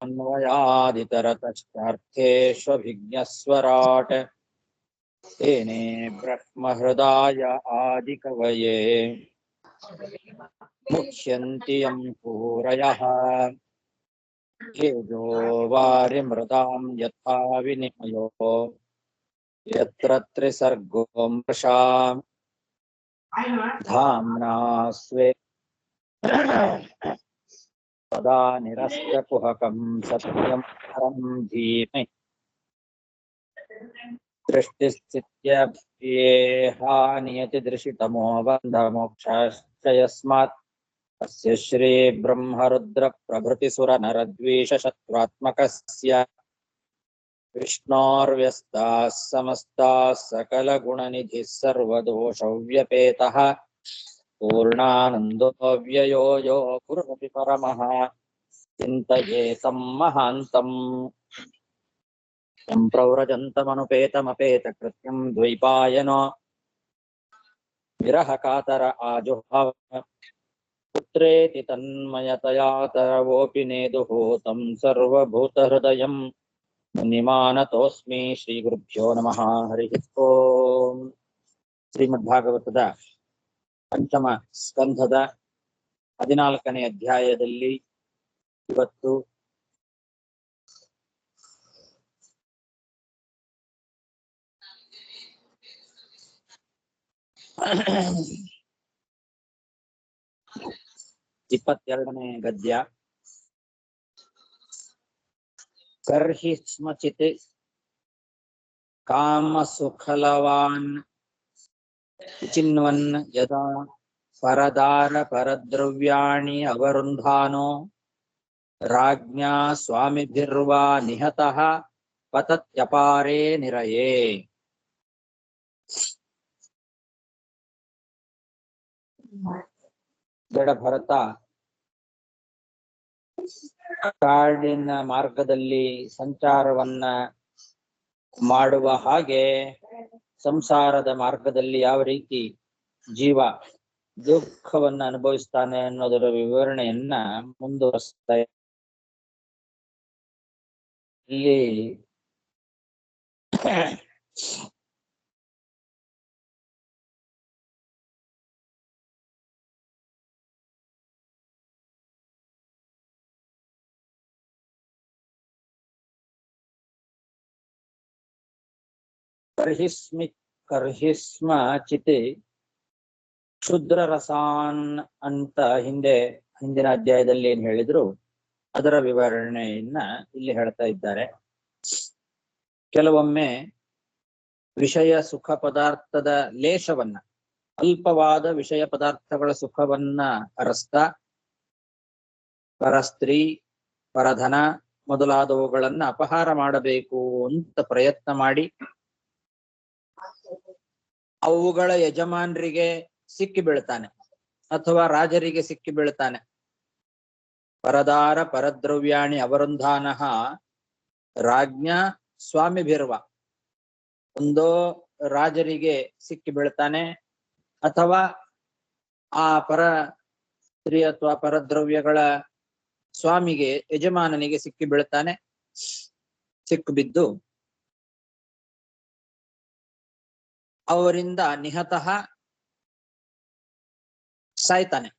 अन्वयादितरतश्चार्थेष्वभिज्ञस्वराट् तेने ब्रह्महृदाय आदिकवये मुह्यन्ति यं सूरयः तेजो वारिमृतां यथा विनिमयो यत्र त्रिसर्गो मृषा धाम्ना स्वे सदा निरस्तकुहकं सत्यं परं धीमहि सृष्टिस्थित्यप्येहानियतिदृशितमो बन्धमोक्षश्च यस्मात् तस्य श्रीब्रह्मरुद्रप्रभृतिसुरनरद्वीषशत्रुत्मकस्य विष्णोर्व्यस्ताः समस्ताः सकलगुणनिधिः सर्वदोषव्यपेतः पूर्णानन्दो व्ययो यो गुरुरपि परमः चिन्तयेतं महान्तम् यं प्रव्रजन्तमनुपेतमपेतकृत्यं द्वैपायनो विरहकातर आजुहाव पुत्रेति तन्मयतया तरवोऽपि नेदुः तं सर्वभूतहृदयं मुनिमानतोऽस्मि श्रीगुरुभ्यो नमः हरिः ओम् ಶ್ರೀಮದ್ಭಾಗವತದ ಪಂಚಮ ಸ್ಕಂಧದ 14ನೇ ಅಧ್ಯಾಯದಲ್ಲಿ ಇವತ್ತು ಇಪ್ಪತ್ತೆರಡನೇ ಗದ್ಯ. ಕರ್ಹಿ ಸ್ಮಚಿತ್ ಕಾಮಸುಖಲವಾನ್ ಚಿನ್ವನ್ ಯದಾ ಪರದಾರ ಪರದ್ರವ್ಯಾಣಿ ಅವರುಂಧಾನೋ ರಾಜ್ಞಾ ಸ್ವಾಮಿಭಿರ್ವಾ ನಿಹತಃ ಪತತ್ಯಪಾರೇ ನಿರಯೇ. ಜಡ ಭರತ ಕಾಡಿನ ಮಾರ್ಗದಲ್ಲಿ ಸಂಚಾರವನ್ನ ಮಾಡುವ ಹಾಗೆ ಸಂಸಾರದ ಮಾರ್ಗದಲ್ಲಿ ಯಾವ ರೀತಿ ಜೀವ ದುಃಖವನ್ನ ಅನುಭವಿಸ್ತಾನೆ ಅನ್ನೋದರ ವಿವರಣೆಯನ್ನ ಮುಂದುವರಿಸ್ತಾ ಇಲ್ಲಿ ಕರ್ಹಿಸ್ಮ ಚಿತೆ ಕ್ಷುದ್ರ ರಸಾನ್ ಅಂತ ಹಿಂದಿನ ಅಧ್ಯಾಯದಲ್ಲಿ ಏನ್ ಹೇಳಿದ್ರು ಅದರ ವಿವರಣೆಯನ್ನ ಇಲ್ಲಿ ಹೇಳ್ತಾ ಇದ್ದಾರೆ. ಕೆಲವೊಮ್ಮೆ ವಿಷಯ ಸುಖ ಪದಾರ್ಥದ ಲೇಷವನ್ನ, ಅಲ್ಪವಾದ ವಿಷಯ ಪದಾರ್ಥಗಳ ಸುಖವನ್ನ ಅರಸ್ತಾ ಪರಸ್ತ್ರೀ ಪರಧನ ಮೊದಲಾದವುಗಳನ್ನ ಅಪಹಾರ ಮಾಡಬೇಕು ಅಂತ ಪ್ರಯತ್ನ ಮಾಡಿ ಅವುಗಳ ಯಜಮಾನರಿಗೆ ಸಿಕ್ಕಿ ಬೀಳ್ತಾನೆ ಅಥವಾ ರಾಜರಿಗೆ ಸಿಕ್ಕಿ ಬೀಳ್ತಾನೆ. ಪರದಾರ ಪರದ್ರವ್ಯಾಣಿ ಅವರುಂಧಾನಃ ರಾಜ್ಞಾ ಸ್ವಾಮಿಭಿರ್ವ, ಒಂದೋ ರಾಜರಿಗೆ ಸಿಕ್ಕಿ ಬೀಳ್ತಾನೆ ಅಥವಾ ಆ ಪರ ಸ್ತ್ರೀ ಅಥವಾ ಪರದ್ರವ್ಯಗಳ ಸ್ವಾಮಿಗೆ ಯಜಮಾನನಿಗೆ ಸಿಕ್ಕಿ ಬೀಳ್ತಾನೆ. ಸಿಕ್ಕು ಬಿದ್ದು ಅವರಿಂದ ನಿಹತಃ ಸಾಯ್ತಾನೆ.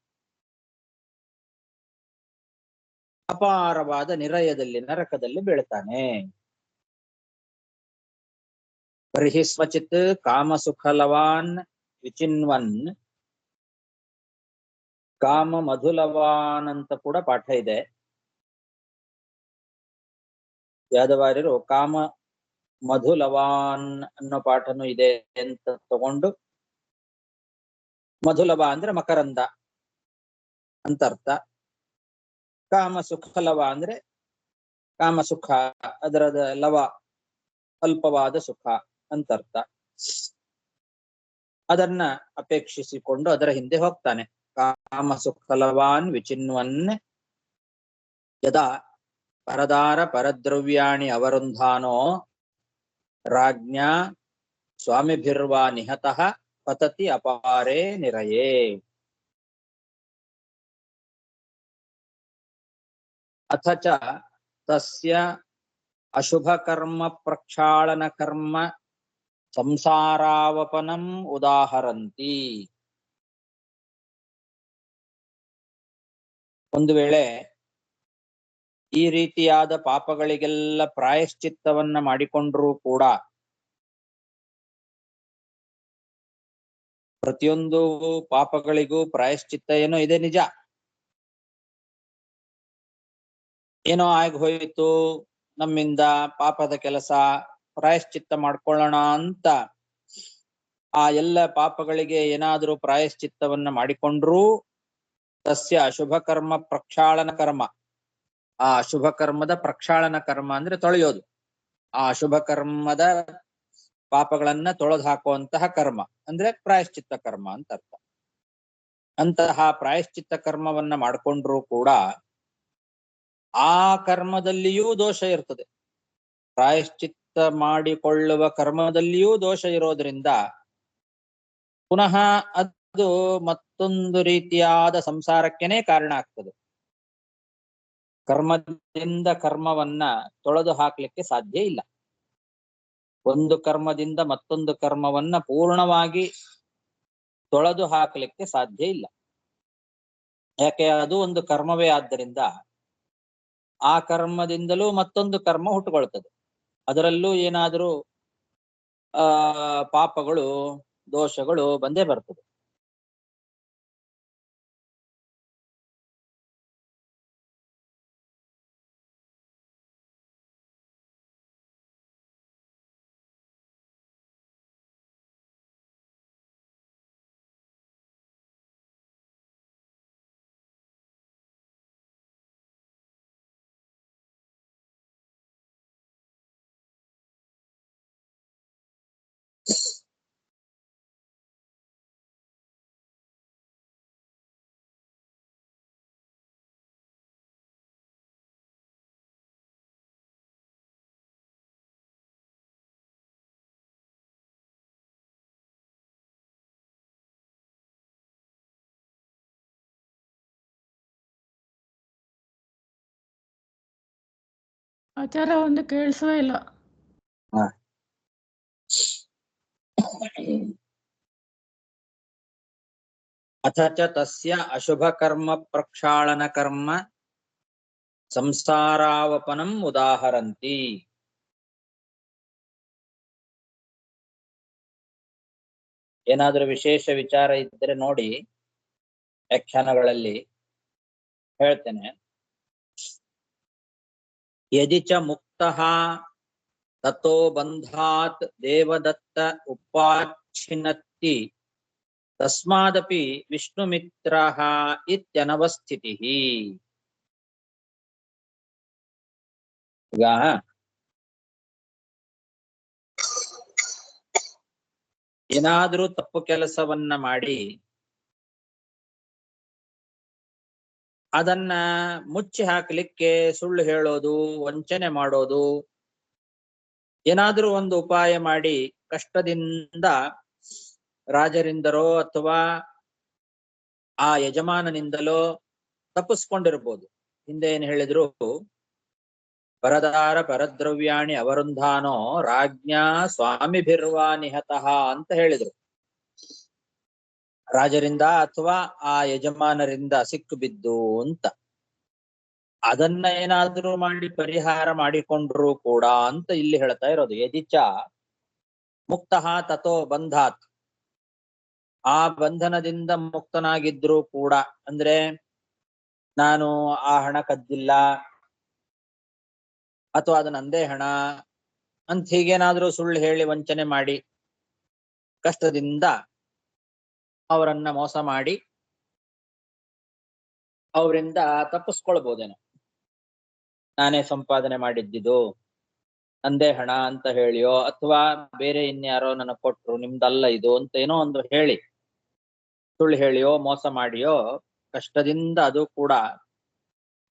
ಅಪಾರವಾದ ನಿರಯದಲ್ಲಿ, ನರಕದಲ್ಲಿ ಬೀಳ್ತಾನೆ. ಬರ್ಹಿ ಸ್ವಚಿತ್ ಕಾಮಸುಖಲವಾನ್ ವಿಚಿನ್ವನ್, ಕಾಮ ಮಧುಲವಾನ್ ಅಂತ ಕೂಡ ಪಾಠ ಇದೆ. ಯಾದವಾರ್ಯರು ಕಾಮ ಮಧುಲವಾನ್ ಅನ್ನೋ ಪಾಠನೂ ಇದೆ ಅಂತ ತಗೊಂಡು, ಮಧುಲವ ಅಂದ್ರೆ ಮಕರಂದ ಅಂತ ಅರ್ಥ, ಕಾಮ ಸುಖಲವ ಅಂದ್ರೆ ಕಾಮ ಸುಖ, ಅದರದ ಲವ ಅಲ್ಪವಾದ ಸುಖ ಅಂತ ಅರ್ಥ. ಅದನ್ನ ಅಪೇಕ್ಷಿಸಿಕೊಂಡು ಅದರ ಹಿಂದೆ ಹೋಗ್ತಾನೆ. ಕಾಮ ಸುಖಲವಾನ್ ವಿಚಿನ್ವನ್ ಯದಾ ಪರದಾರ ಪರದ್ರವ್ಯಾಣಿ ಅವರುಂಧಾನೋ ರಾಜ್ಞಾ ಸ್ವಾಮಿಭಿರ್ವಾ ನಿಹತಃ ಪತತಿ ಅಪಾರೇ ನಿರಯೇ. ಅಥ ಚ ತಸ್ಯ ಅಶುಭ ಕರ್ಮ ಪ್ರಕ್ಷಾಳನ ಕರ್ಮ ಸಂಸಾರಾವಪನಂ ಉದಾಹರಂತಿ. ಒಂದು ವೇಳೆ ಈ ರೀತಿಯಾದ ಪಾಪಗಳಿಗೆಲ್ಲ ಪ್ರಾಯಶ್ಚಿತ್ತವನ್ನ ಮಾಡಿಕೊಂಡ್ರೂ ಕೂಡ ಪ್ರತಿಯೊಂದು ಪಾಪಗಳಿಗೂ ಪ್ರಾಯಶ್ಚಿತ್ತ ಏನೋ ಇದೆ, ನಿಜ. ಏನೋ ಆಗಿ ಹೋಯಿತು ನಮ್ಮಿಂದ ಪಾಪದ ಕೆಲಸ, ಪ್ರಾಯಶ್ಚಿತ್ತ ಮಾಡ್ಕೊಳ್ಳೋಣ ಅಂತ ಆ ಎಲ್ಲ ಪಾಪಗಳಿಗೆ ಏನಾದರೂ ಪ್ರಾಯಶ್ಚಿತ್ತವನ್ನ ಮಾಡಿಕೊಂಡ್ರೂ ತಸ್ಯ ಅಶುಭ ಕರ್ಮ ಪ್ರಕ್ಷಾಳನ ಕರ್ಮ, ಆ ಅಶುಭ ಕರ್ಮದ ಪ್ರಕ್ಷಾಳನ ಕರ್ಮ ಅಂದ್ರೆ ತೊಳೆಯೋದು, ಆ ಅಶುಭ ಕರ್ಮದ ಪಾಪಗಳನ್ನ ತೊಳೆದು ಹಾಕುವಂತಹ ಕರ್ಮ ಅಂದ್ರೆ ಪ್ರಾಯಶ್ಚಿತ್ತ ಕರ್ಮ ಅಂತ ಅರ್ಥ. ಅಂತಹ ಪ್ರಾಯಶ್ಚಿತ್ತ ಕರ್ಮವನ್ನ ಮಾಡಿಕೊಂಡ್ರೂ ಕೂಡ ಆ ಕರ್ಮದಲ್ಲಿಯೂ ದೋಷ ಇರ್ತದೆ. ಪ್ರಾಯಶ್ಚಿತ್ತ ಮಾಡಿಕೊಳ್ಳುವ ಕರ್ಮದಲ್ಲಿಯೂ ದೋಷ ಇರೋದ್ರಿಂದ ಪುನಃ ಅದು ಮತ್ತೊಂದು ರೀತಿಯಾದ ಸಂಸಾರಕ್ಕೆನೆ ಕಾರಣ ಆಗ್ತದೆ. ಕರ್ಮದಿಂದ ಕರ್ಮವನ್ನ ತೊಳೆದು ಹಾಕ್ಲಿಕ್ಕೆ ಸಾಧ್ಯ ಇಲ್ಲ. ಒಂದು ಕರ್ಮದಿಂದ ಮತ್ತೊಂದು ಕರ್ಮವನ್ನ ಪೂರ್ಣವಾಗಿ ತೊಳೆದು ಹಾಕಲಿಕ್ಕೆ ಸಾಧ್ಯ ಇಲ್ಲ. ಯಾಕೆ? ಅದು ಒಂದು ಕರ್ಮವೇ ಆದ್ದರಿಂದ ಆ ಕರ್ಮದಿಂದಲೂ ಮತ್ತೊಂದು ಕರ್ಮ ಹುಟ್ಟುಕೊಳ್ತದೆ. ಅದರಲ್ಲೂ ಏನಾದರೂ ಪಾಪಗಳು, ದೋಷಗಳು ಬಂದೇ ಬರ್ತದೆ. ಆಚಾರ ಒಂದು ಕೇಳಿಸುವ ಇಲ್ಲ. ಅಥ ಚ ತಸ್ಯ ಅಶುಭ ಕರ್ಮ ಪ್ರಕ್ಷಾಳನ ಕರ್ಮ ಸಂಸಾರಾವಪನಂ ಉದಾಹರಂತಿ. ಏನಾದರೂ ವಿಶೇಷ ವಿಚಾರ ಇದ್ದರೆ ನೋಡಿ, ವ್ಯಾಖ್ಯಾನಗಳಲ್ಲಿ ಹೇಳ್ತೇನೆ. ಯದಿ ಚ ಮುಕ್ತಃ ತತೋ ಬಂಧಾತ್ ದೇವದತ್ತ ಉಪಾಚ್ಛಿನ್ನತಿ ತಸ್ಮಾದಪಿ ವಿಷ್ಣುಮಿತ್ರಃ ಇತ್ಯನವಸ್ಥಿತಿಃ. ಈಗ ಏನಾದರೂ ತಪ್ಪು ಕೆಲಸವನ್ನ ಮಾಡಿ ಅದನ್ನ ಮುಚ್ಚಿ ಹಾಕಲಿಕ್ಕೆ ಸುಳ್ಳು ಹೇಳೋದು, ವಂಚನೆ ಮಾಡೋದು, ಏನಾದರೂ ಒಂದು ಉಪಾಯ ಮಾಡಿ ಕಷ್ಟದಿಂದ ರಾಜರಿಂದಲೋ ಅಥವಾ ಆ ಯಜಮಾನನಿಂದಲೋ ತಪ್ಪಿಸ್ಕೊಂಡಿರ್ಬೋದು. ಹಿಂದೆ ಏನ್ ಹೇಳಿದ್ರು, ಪರದಾರ ಪರದ್ರವ್ಯಾಣಿ ಅವರುಂಧಾನೋ ರಾಜ್ಞಾ ಸ್ವಾಮಿಭಿರ್ವಾ ನಿಹತಃ ಅಂತ ಹೇಳಿದ್ರು. ರಾಜರಿಂದ ಅಥವಾ ಆ ಯಜಮಾನರಿಂದ ಸಿಕ್ಕು ಬಿದ್ದು ಅಂತ. ಅದನ್ನ ಏನಾದ್ರೂ ಮಾಡಿ ಪರಿಹಾರ ಮಾಡಿಕೊಂಡ್ರು ಕೂಡ ಅಂತ ಇಲ್ಲಿ ಹೇಳ್ತಾ ಇರೋದು. ಯದಿಚ ಮುಕ್ತಃ ತಥೋ ಬಂಧಾತ್, ಆ ಬಂಧನದಿಂದ ಮುಕ್ತನಾಗಿದ್ರು ಕೂಡ, ಅಂದ್ರೆ ನಾನು ಆ ಹಣ ಕದ್ದಿಲ್ಲ ಅಥವಾ ಅದು ನಂದೇ ಹಣ ಅಂತ ಹೀಗೇನಾದ್ರೂ ಸುಳ್ಳು ಹೇಳಿ ವಂಚನೆ ಮಾಡಿ ಕಷ್ಟದಿಂದ ಅವರನ್ನ ಮೋಸ ಮಾಡಿ ಅವರಿಂದ ತಪ್ಪಿಸ್ಕೊಳ್ಬೋದೇನೋ. ನಾನೇ ಸಂಪಾದನೆ ಮಾಡಿದ್ದಿದ್ದು, ನಂದೇ ಹಣ ಅಂತ ಹೇಳಿಯೋ ಅಥವಾ ಬೇರೆ ಇನ್ಯಾರೋ ನನಗೆ ಕೊಟ್ರು, ನಿಮ್ದಲ್ಲ ಇದು ಅಂತ ಏನೋ ಒಂದು ಹೇಳಿ ಸುಳ್ಳು ಹೇಳಿಯೋ ಮೋಸ ಮಾಡಿಯೋ ಕಷ್ಟದಿಂದ ಅದು ಕೂಡ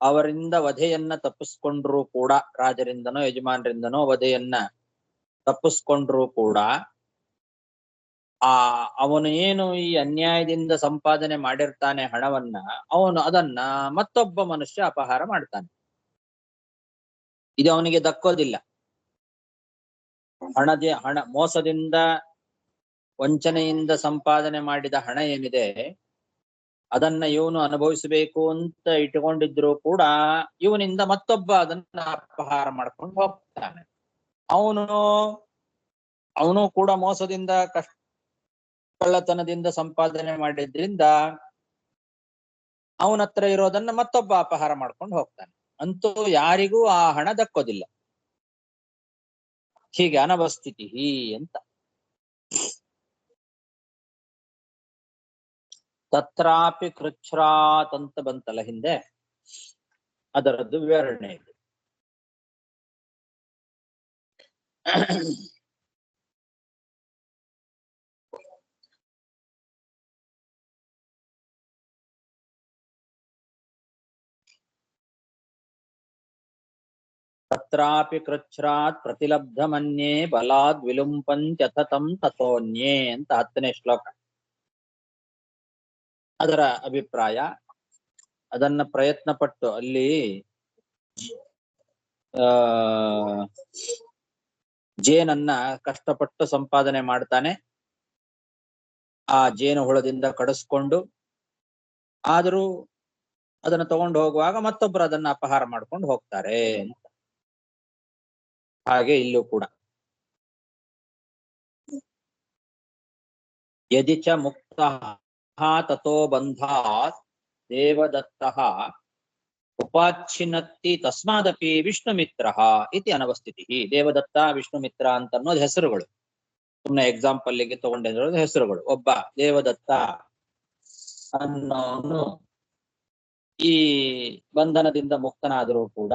ಅವರಿಂದ ವಧೆಯನ್ನ ತಪ್ಪಿಸ್ಕೊಂಡ್ರು ಕೂಡ, ರಾಜರಿಂದನೋ ಯಜಮಾನರಿಂದನೋ ವಧೆಯನ್ನ ತಪ್ಪಿಸ್ಕೊಂಡ್ರು ಕೂಡ ಅವನು ಏನು ಈ ಅನ್ಯಾಯದಿಂದ ಸಂಪಾದನೆ ಮಾಡಿರ್ತಾನೆ ಹಣವನ್ನ, ಅವನು ಅದನ್ನ ಮತ್ತೊಬ್ಬ ಮನುಷ್ಯ ಅಪಹಾರ ಮಾಡ್ತಾನೆ. ಇದು ಅವನಿಗೆ ದಕ್ಕೋದಿಲ್ಲ. ಹಣ ಮೋಸದಿಂದ ವಂಚನೆಯಿಂದ ಸಂಪಾದನೆ ಮಾಡಿದ ಹಣ ಏನಿದೆ ಅದನ್ನ ಇವನು ಅನುಭವಿಸಬೇಕು ಅಂತ ಇಟ್ಟುಕೊಂಡಿದ್ರು ಕೂಡ ಇವನಿಂದ ಮತ್ತೊಬ್ಬ ಅದನ್ನ ಅಪಹಾರ ಮಾಡ್ಕೊಂಡು ಹೋಗ್ತಾನೆ. ಅವನು ಕೂಡ ಮೋಸದಿಂದ ಕಳ್ಳತನದಿಂದ ಸಂಪಾದನೆ ಮಾಡಿದ್ರಿಂದ ಅವನ ಹತ್ರ ಇರೋದನ್ನ ಮತ್ತೊಬ್ಬ ಅಪಹಾರ ಮಾಡ್ಕೊಂಡು ಹೋಗ್ತಾನೆ. ಅಂತೂ ಯಾರಿಗೂ ಆ ಹಣ ದಕ್ಕೋದಿಲ್ಲ. ಹೀಗೆ ಅನವಸ್ಥಿತಿ ಅಂತ. ತತ್ರಾಪಿ ಕೃಚ್ಛ್ರಾತ್ ಅಂತ ಬಂತಲ್ಲ ಹಿಂದೆ, ಅದರದ್ದು ವಿವರಣೆ ಇದೆ. ತತ್ರಾಪಿ ಕೃಚ್ಛ್ರಾತ್ ಪ್ರತಿಲಬ್ಧಮನ್ಯೇ ಬಲಾದ್ ವಿಲುಂಪಂತ್ಯಥತಂ ತಥೋನ್ಯೇ ಅಂತ 10ನೇ ಶ್ಲೋಕ. ಅದರ ಅಭಿಪ್ರಾಯ, ಅದನ್ನ ಪ್ರಯತ್ನ ಪಟ್ಟು ಅಲ್ಲಿ ಜೇನನ್ನ ಕಷ್ಟಪಟ್ಟು ಸಂಪಾದನೆ ಮಾಡ್ತಾನೆ. ಆ ಜೇನು ಹುಳದಿಂದ ಕಡಿಸ್ಕೊಂಡು ಆದರೂ ಅದನ್ನ ತಗೊಂಡು ಹೋಗುವಾಗ ಮತ್ತೊಬ್ಬರು ಅದನ್ನ ಅಪಹಾರ ಮಾಡ್ಕೊಂಡು ಹೋಗ್ತಾರೆ ಅಂತ. ಹಾಗೆ ಇಲ್ಲೂ ಕೂಡ ಯದಿ ಚ ಮುಕ್ತಃ ತಥೋ ಬಂಧಾತ್ ದೇವದತ್ತಃ ಉಪಾಚ್ಛಿನ್ನತ್ತಿ ತಸ್ಮಾದಪಿ ವಿಷ್ಣುಮಿತ್ರಃ ಇತಿ ಅನವಸ್ಥಿತಿ. ದೇವದತ್ತ ವಿಷ್ಣುಮಿತ್ರ ಅಂತ ಅನ್ನೋದು ಹೆಸರುಗಳು, ಸುಮ್ಮನೆ ಎಕ್ಸಾಂಪಲ್ಗೆ ತಗೊಂಡಿರೋದು ಹೆಸರುಗಳು. ಒಬ್ಬ ದೇವದತ್ತ ಅನ್ನೋನು ಈ ಬಂಧನದಿಂದ ಮುಕ್ತನಾದರೂ ಕೂಡ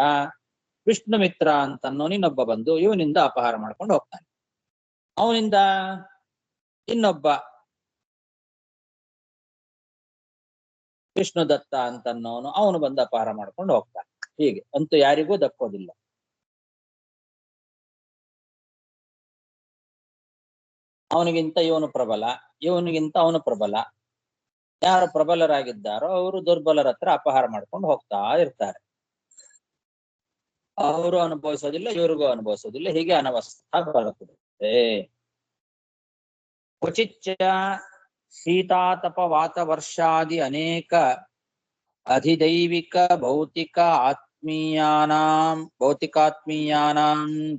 ವಿಷ್ಣುಮಿತ್ರ ಅಂತ ಅನ್ನೋನು ಇನ್ನೊಬ್ಬ ಬಂದು ಇವನಿಂದ ಅಪಹಾರ ಮಾಡ್ಕೊಂಡು ಹೋಗ್ತಾನೆ. ಅವನಿಂದ ಇನ್ನೊಬ್ಬ ವಿಷ್ಣುದತ್ತ ಅಂತ ಅನ್ನೋನು ಅವನು ಬಂದು ಅಪಹಾರ ಮಾಡ್ಕೊಂಡು ಹೋಗ್ತಾನೆ. ಹೀಗೆ ಅಂತೂ ಯಾರಿಗೂ ದಕ್ಕೋದಿಲ್ಲ. ಅವನಿಗಿಂತ ಇವನು ಪ್ರಬಲ, ಇವನಿಗಿಂತ ಅವನು ಪ್ರಬಲ. ಯಾರು ಪ್ರಬಲರಾಗಿದ್ದಾರೋ ಅವರು ದುರ್ಬಲರ ಹತ್ರ ಅಪಹಾರ ಮಾಡ್ಕೊಂಡು ಹೋಗ್ತಾ ಇರ್ತಾರೆ. ಅವರು ಅನುಭವಿಸೋದಿಲ್ಲ, ಇವ್ರಿಗೂ ಅನುಭವಿಸೋದಿಲ್ಲ. ಹೀಗೆ ಅನವಸ್ಥಾ ಬರುತ್ತದೆ. ಕ್ವಚಿಚ್ಚ ಶೀತಾತಪ ವಾತವರ್ಷಾದಿ ಅನೇಕ ಅಧಿದೈವಿಕ ಭೌತಿಕಾತ್ಮೀಯಾನಾಂ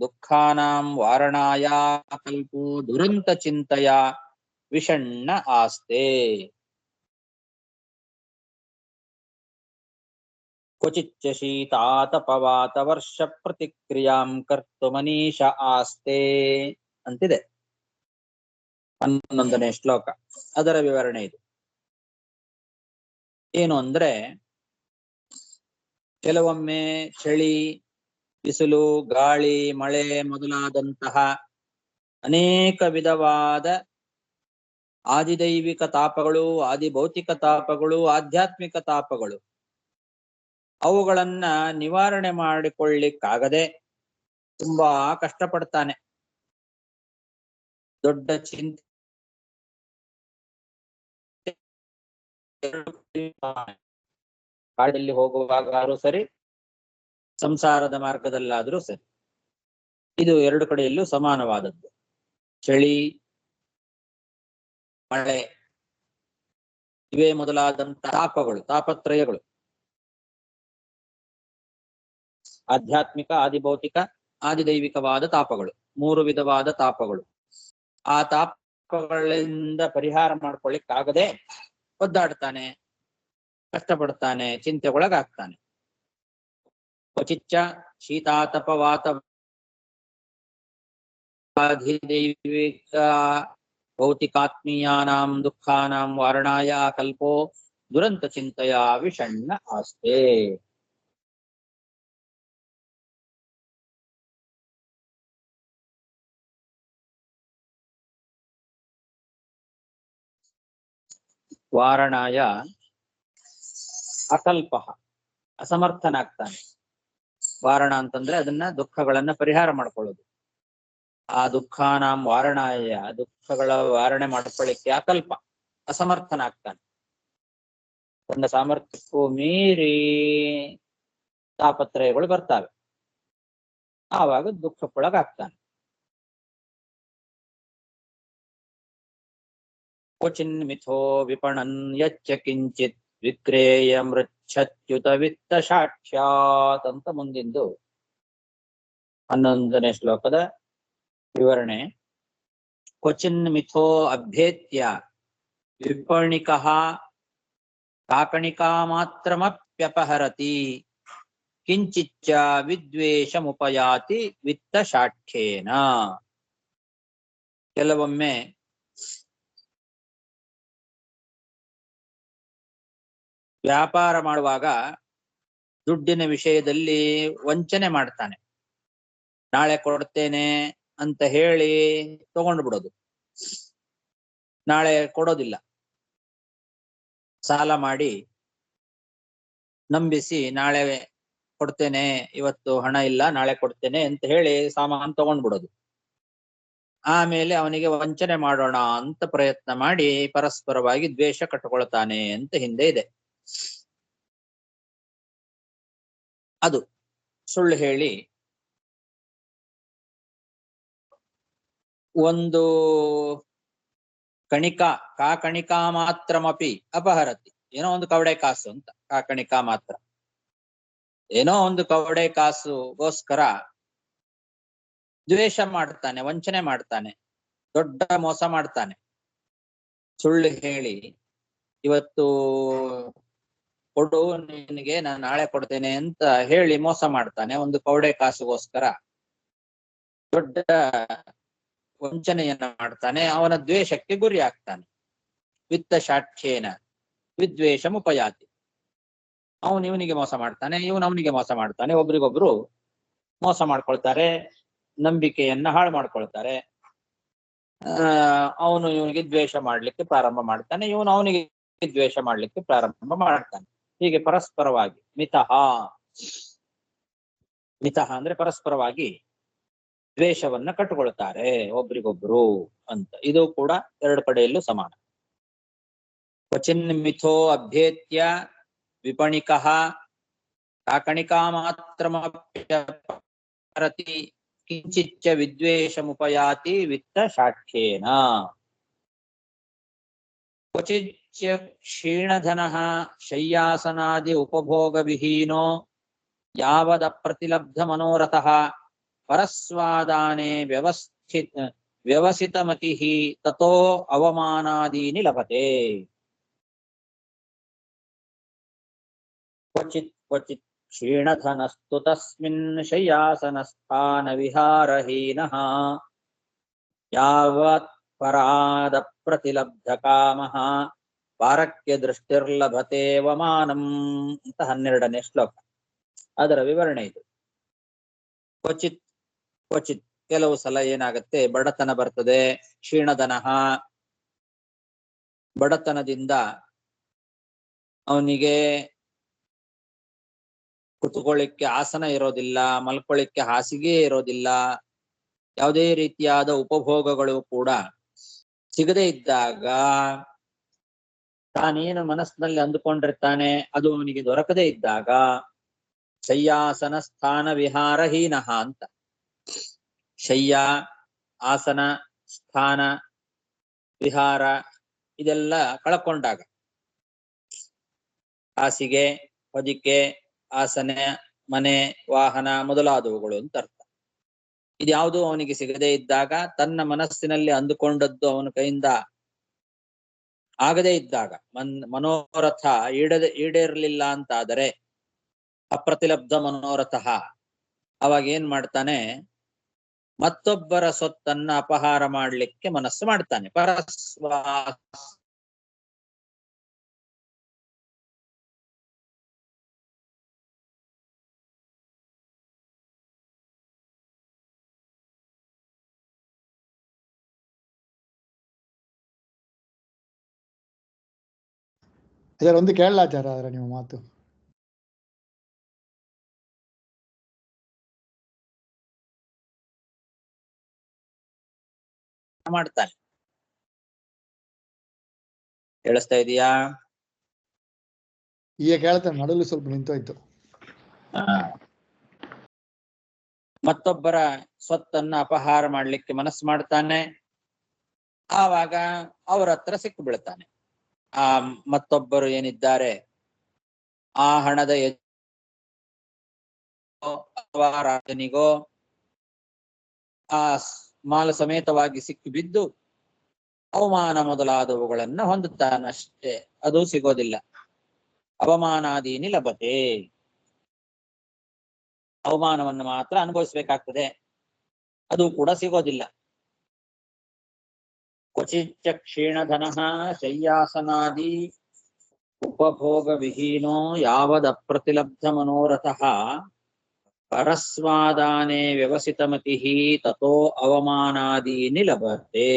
ದುಃಖಾನಾಂ ವಾರಣಾಯ ಕಲ್ಪೋ ದುರಂತ ಚಿಂತೆಯ ವಿಷಣ್ಣ ಆಸ್ತೆ. ಕ್ವಚಿಚ್ಚ ಶೀತಾತಪವಾತ ವರ್ಷ ಪ್ರತಿಕ್ರಿಯಾಂ ಕರ್ತು ಮನೀಷ ಆಸ್ತೆ ಅಂತಿದೆ 11ನೇ ಶ್ಲೋಕ. ಅದರ ವಿವರಣೆ ಇದು. ಏನು ಅಂದ್ರೆ, ಕೆಲವೊಮ್ಮೆ ಚಳಿ, ಬಿಸಿಲು, ಗಾಳಿ, ಮಳೆ ಮೊದಲಾದಂತಹ ಅನೇಕ ವಿಧವಾದ ಆದಿದೈವಿಕ ತಾಪಗಳು, ಆದಿಭೌತಿಕ ತಾಪಗಳು, ಆಧ್ಯಾತ್ಮಿಕ ತಾಪಗಳು, ಅವುಗಳನ್ನ ನಿವಾರಣೆ ಮಾಡಿಕೊಳ್ಳಿಕ್ಕಾಗದೆ ತುಂಬಾ ಕಷ್ಟಪಡ್ತಾನೆ. ದೊಡ್ಡ ಚಿಂತೆ, ಕಾಡಲ್ಲಿ ಹೋಗುವಾಗಾದ್ರೂ ಸರಿ, ಸಂಸಾರದ ಮಾರ್ಗದಲ್ಲಾದ್ರೂ ಸರಿ, ಇದು ಎರಡು ಕಡೆಯಲ್ಲೂ ಸಮಾನವಾದದ್ದು. ಚಳಿ, ಮಳೆ ಇವೇ ಮೊದಲಾದಂತಹ ತಾಪಗಳು, ತಾಪತ್ರಯಗಳು, ಆಧ್ಯಾತ್ಮಿಕ, ಆದಿಭೌತಿಕ, ಆದಿದೈವಿಕವಾದ ತಾಪಗಳು, 3 ವಿಧವಾದ ತಾಪಗಳು. ಆ ತಾಪಗಳಿಂದ ಪರಿಹಾರ ಮಾಡ್ಕೊಳ್ಳಿಕ್ಕಾಗದೆ ಒದ್ದಾಡ್ತಾನೆ, ಕಷ್ಟಪಡ್ತಾನೆ, ಚಿಂತೆಗೊಳಗಾಗ್ತಾನೆ. ಕ್ವಚಿಚ್ಚ ಶೀತಾತಪವಾತ ಆದಿದೈವಿಕ ಭೌತಿಕಾತ್ಮೀಯಾನಾಂ ದುಃಖಾನಾಂ ವಾರಣಾಯ ಕಲ್ಪೋ ದುರಂತ ಚಿಂತೆಯ ವಿಷಣ್ಣ ಆಸ್ತೆ. ವಾರಣಾಯ ಅಕಲ್ಪ, ಅಸಮರ್ಥನಾಗ್ತಾನೆ. ವಾರಣ ಅಂತಂದ್ರೆ ಅದನ್ನ ದುಃಖಗಳನ್ನ ಪರಿಹಾರ ಮಾಡ್ಕೊಳ್ಳೋದು. ಆ ದುಃಖಾನಾಂ ವಾರಣಾಯ, ದುಃಖಗಳ ವಾರಣೆ ಮಾಡ್ಕೊಳ್ಳಿಕ್ಕೆ ಅಕಲ್ಪ, ಅಸಮರ್ಥನಾಗ್ತಾನೆ. ತನ್ನ ಸಾಮರ್ಥ್ಯಕ್ಕೂ ಮೀರಿ ತಾಪತ್ರಯಗಳು ಬರ್ತಾವೆ. ಆವಾಗ ದುಃಖಕ್ಕೊಳಗಾಗ್ತಾನೆ. ಕ್ವಚಿನ್ ಮಿಥೋ ವಿಪಣನ್ ಯಚ್ಚ ಕಿಂಚಿತ್ ವಿಕ್ರೇಯ ಮೃಚ್ಛತ್ಯುತ ವಿತ್ತ ಸಾಕ್ಷ್ಯಾತ್ ಅಂತ ಮುಂದಿಂದು 11ನೇ ಶ್ಲೋಕದ ವಿವರಣೆ. ಕ್ವಚಿನ್ ಮಿಥೋ ಅಭ್ಯೇತ್ಯ ವಿಪಣಿಕಃ ಕಾಕಣಿಕಾ ಮಾತ್ರಮಪ್ಯಪಹರತಿ ಕಿಂಚಿಚ್ಚ ವಿದ್ವೇಷಮುಪಯಾತಿ ವಿತ್ತ ಸಾಕ್ಷ್ಯೇನ. ಕೆಲವೊಮ್ಮೆ ವ್ಯಾಪಾರ ಮಾಡುವಾಗ ದುಡ್ಡಿನ ವಿಷಯದಲ್ಲಿ ವಂಚನೆ ಮಾಡ್ತಾನೆ. ನಾಳೆ ಕೊಡ್ತೇನೆ ಅಂತ ಹೇಳಿ ತಗೊಂಡು ಬಿಡೋದು, ನಾಳೆ ಕೊಡೋದಿಲ್ಲ. ಸಾಲ ಮಾಡಿ ನಂಬಿಸಿ ನಾಳೆ ಕೊಡ್ತೇನೆ, ಇವತ್ತು ಹಣ ಇಲ್ಲ ನಾಳೆ ಕೊಡ್ತೇನೆ ಅಂತ ಹೇಳಿ ಸಾಮಾನು ತಗೊಂಡ್ಬಿಡೋದು. ಆಮೇಲೆ ಅವನಿಗೆ ವಂಚನೆ ಮಾಡೋಣ ಅಂತ ಪ್ರಯತ್ನ ಮಾಡಿ ಪರಸ್ಪರವಾಗಿ ದ್ವೇಷ ಕಟ್ಟಿಕೊಳ್ತಾನೆ ಅಂತ ಹಿಂದೆ ಇದೆ. ಅದು ಸುಳ್ಳು ಹೇಳಿ ಒಂದು ಕಾಕಣಿಕಾ ಮಾತ್ರಮಪಿ ಅಪಹರತಿ, ಏನೋ ಒಂದು ಕವಡೆ ಕಾಸು ಅಂತ, ಕಾಕಣಿಕಾ ಮಾತ್ರ ಏನೋ ಒಂದು ಕವಡೆ ಕಾಸುಗೋಸ್ಕರ ದ್ವೇಷ ಮಾಡ್ತಾನೆ, ವಂಚನೆ ಮಾಡ್ತಾನೆ, ದೊಡ್ಡ ಮೋಸ ಮಾಡ್ತಾನೆ. ಸುಳ್ಳು ಹೇಳಿ ಇವತ್ತು ಕೊಡು ನಿನಗೆ ನಾನು ನಾಳೆ ಕೊಡ್ತೇನೆ ಅಂತ ಹೇಳಿ ಮೋಸ ಮಾಡ್ತಾನೆ. ಒಂದು ಕವಡೆ ಕಾಸುಗೋಸ್ಕರ ದೊಡ್ಡ ವಂಚನೆಯನ್ನ ಮಾಡ್ತಾನೆ, ಅವನ ದ್ವೇಷಕ್ಕೆ ಗುರಿ ಆಗ್ತಾನೆ. ವಿತ್ತ ಸಾಕ್ಷ್ಯೇನ ವಿದ್ವೇಷಮುಪಯಾತಿ. ಅವನು ಇವನಿಗೆ ಮೋಸ ಮಾಡ್ತಾನೆ, ಇವನು ಅವನಿಗೆ ಮೋಸ ಮಾಡ್ತಾನೆ, ಒಬ್ರಿಗೊಬ್ರು ಮೋಸ ಮಾಡ್ಕೊಳ್ತಾರೆ, ನಂಬಿಕೆಯನ್ನ ಹಾಳು ಮಾಡ್ಕೊಳ್ತಾರೆ. ಅವನು ಇವನಿಗೆ ದ್ವೇಷ ಮಾಡ್ಲಿಕ್ಕೆ ಪ್ರಾರಂಭ ಮಾಡ್ತಾನೆ, ಇವನು ಅವನಿಗೆ ದ್ವೇಷ ಮಾಡ್ಲಿಕ್ಕೆ ಪ್ರಾರಂಭ ಮಾಡ್ತಾನೆ. ಹೀಗೆ ಪರಸ್ಪರವಾಗಿ ಮಿತಃ ಅಂದ್ರೆ ಪರಸ್ಪರವಾಗಿ ದ್ವೇಷವನ್ನ ಕಟ್ಟಿಕೊಳ್ತಾರೆ ಒಬ್ರಿಗೊಬ್ರು ಅಂತ. ಇದು ಕೂಡ ಎರಡು ಕಡೆಯಲ್ಲೂ ಸಮಾನ. ಕ್ವಚಿನ್ ಮಿಥೋ ಅಭ್ಯೇತ್ಯ ವಿಪಣಿಕಃ ಕಾಕಣಿಕಾ ಮಾತ್ರಮಪ್ಯಪಹರತಿ ಕಿಂಚಿಚ್ಚ ವಿದ್ವೇಷಮುಪಯಾತಿ ವಿತ್ತ ಸಾಕ್ಷ್ಯೇನ. ಕ್ವಚಿಚ್ಚ ಕ್ಷೀಣಧನಃ ಶಯ್ಯಾಸನಾದಿ ಉಪಭೋಗವಿಹೀನೋ ಯಾವದಪ್ರತಿಲಬ್ಧ ಮನೋರಥಃ ಪರಸ್ವಾದಾನೆ ವ್ಯವಸಿತಮತಿಃ ತತೋ ಅವಮಾನಾದೀನಿ ಲಭತೆ. ಕ್ವಚಿತ್ ಕ್ವಚಿತ್ ಕ್ಷೀಣಧನಸ್ತು ತಸ್ಮಿನ್ ಶಯ್ಯಾಸನಸ್ಥಾನ ವಿಹಾರಹೀನಃ ಯಾವತ್ ಪರಾದ ಪ್ರತಿಲಬ್ಧ ಕಾಮಃ ಪಾರಕ್ಯ ದೃಷ್ಟಿರ್ಲಭತೆ ವಮಾನಂ ಅಂತ 12ನೇ ಶ್ಲೋಕ. ಅದರ ವಿವರಣೆ ಇದು. ಕ್ವಚಿತ್ ಕ್ವಚಿತ್ ಕೆಲವು ಸಲ ಏನಾಗತ್ತೆ, ಬಡತನ ಬರ್ತದೆ. ಕ್ಷೀಣಧನಃ, ಬಡತನದಿಂದ ಅವನಿಗೆ ಕುತ್ಕೊಳ್ಳಿಕ್ಕೆ ಆಸನ ಇರೋದಿಲ್ಲ, ಮಲ್ಕೊಳ್ಳಿಕ್ಕೆ ಹಾಸಿಗೆ ಇರೋದಿಲ್ಲ, ಯಾವುದೇ ರೀತಿಯಾದ ಉಪಭೋಗಗಳು ಕೂಡ ಸಿಗದೇ ಇದ್ದಾಗ ತಾನೇನು ಮನಸ್ಸಿನಲ್ಲಿ ಅಂದುಕೊಂಡಿರ್ತಾನೆ ಅದು ಅವನಿಗೆ ದೊರಕದೇ ಇದ್ದಾಗ ಶಯ್ಯಾಸನ ಸ್ಥಾನ ವಿಹಾರಹೀನಃ ಅಂತ. ಶಯ್ಯ, ಆಸನ, ಸ್ಥಾನ, ವಿಹಾರ ಇದೆಲ್ಲ ಕಳ್ಕೊಂಡಾಗ, ಹಾಸಿಗೆ, ಹೊದಿಕೆ, ಆಸನ, ಮನೆ, ವಾಹನ ಮೊದಲಾದವುಗಳು ಅಂತ ಅರ್ಥ. ಇದ್ಯಾವುದು ಅವನಿಗೆ ಸಿಗದೇ ಇದ್ದಾಗ, ತನ್ನ ಮನಸ್ಸಿನಲ್ಲಿ ಅಂದುಕೊಂಡದ್ದು ಅವನ ಕೈಯಿಂದ ಆಗದೇ ಇದ್ದಾಗ, ಮನೋರಥ ಈಡೇರಲಿಲ್ಲ ಅಂತಾದರೆ ಅಪ್ರತಿಲಬ್ಧ ಮನೋರಥ, ಅವಾಗ ಏನ್ ಮಾಡ್ತಾನೆ, ಮತ್ತೊಬ್ಬರ ಸೊತ್ತನ್ನ ಅಪಹಾರ ಮಾಡ್ಲಿಕ್ಕೆ ಮನಸ್ಸು ಮಾಡ್ತಾನೆ. ಒಂದು ಕೇಳಲಾಚಾರ ಆದ್ರೆ ನಿಮ್ಮ ಮಾತು ಮಾಡ್ತಾನೆ. ಕೇಳಿಸ್ತಾ ಇದೀಯಾ? ಈಗ ಕೇಳ್ತಾನೆ, ನಡುಲು ಸ್ವಲ್ಪ ನಿಂತೋಯ್ತು. ಮತ್ತೊಬ್ಬರ ಸ್ವತ್ತನ್ನ ಅಪಹಾರ ಮಾಡ್ಲಿಕ್ಕೆ ಮನಸ್ಸು ಮಾಡ್ತಾನೆ. ಆವಾಗ ಅವರ ಹತ್ರ ಸಿಕ್ಕು ಬೀಳ್ತಾನೆ. ಆ ಮತ್ತೊಬ್ಬರು ಏನಿದ್ದಾರೆ ಆ ಹಣದ ಅಥವಾ ರಾಜನಿಗೋ ಆ ಮಾಲ ಸಮೇತವಾಗಿ ಸಿಕ್ಕಿ ಬಿದ್ದು ಅವಮಾನ ಮೊದಲಾದವುಗಳನ್ನ ಹೊಂದುತ್ತಾನಷ್ಟೇ. ಅದು ಸಿಗೋದಿಲ್ಲ. ಅವಮಾನಾದೀನಿ ಲಭತೆ. ಅವಮಾನವನ್ನು ಮಾತ್ರ ಅನುಭವಿಸ್ಬೇಕಾಗ್ತದೆ, ಅದು ಕೂಡ ಸಿಗೋದಿಲ್ಲ. ಕ್ವಚಿಚ್ಚ ಕ್ಷೀಣಧನ ಶಯ್ಯಾಸನಾದಿ ಉಪಭೋಗ ವಿಹೀನೋ ಯಾವದಪ್ರತಿಲಬ್ಧ ಮನೋರಥಃ ಪರಸ್ವಾದಾನೆ ವ್ಯವಸಿತಮತಿ ತಥೋ ಅವಮಾನಾದೀನಿ ಲಭತೆ.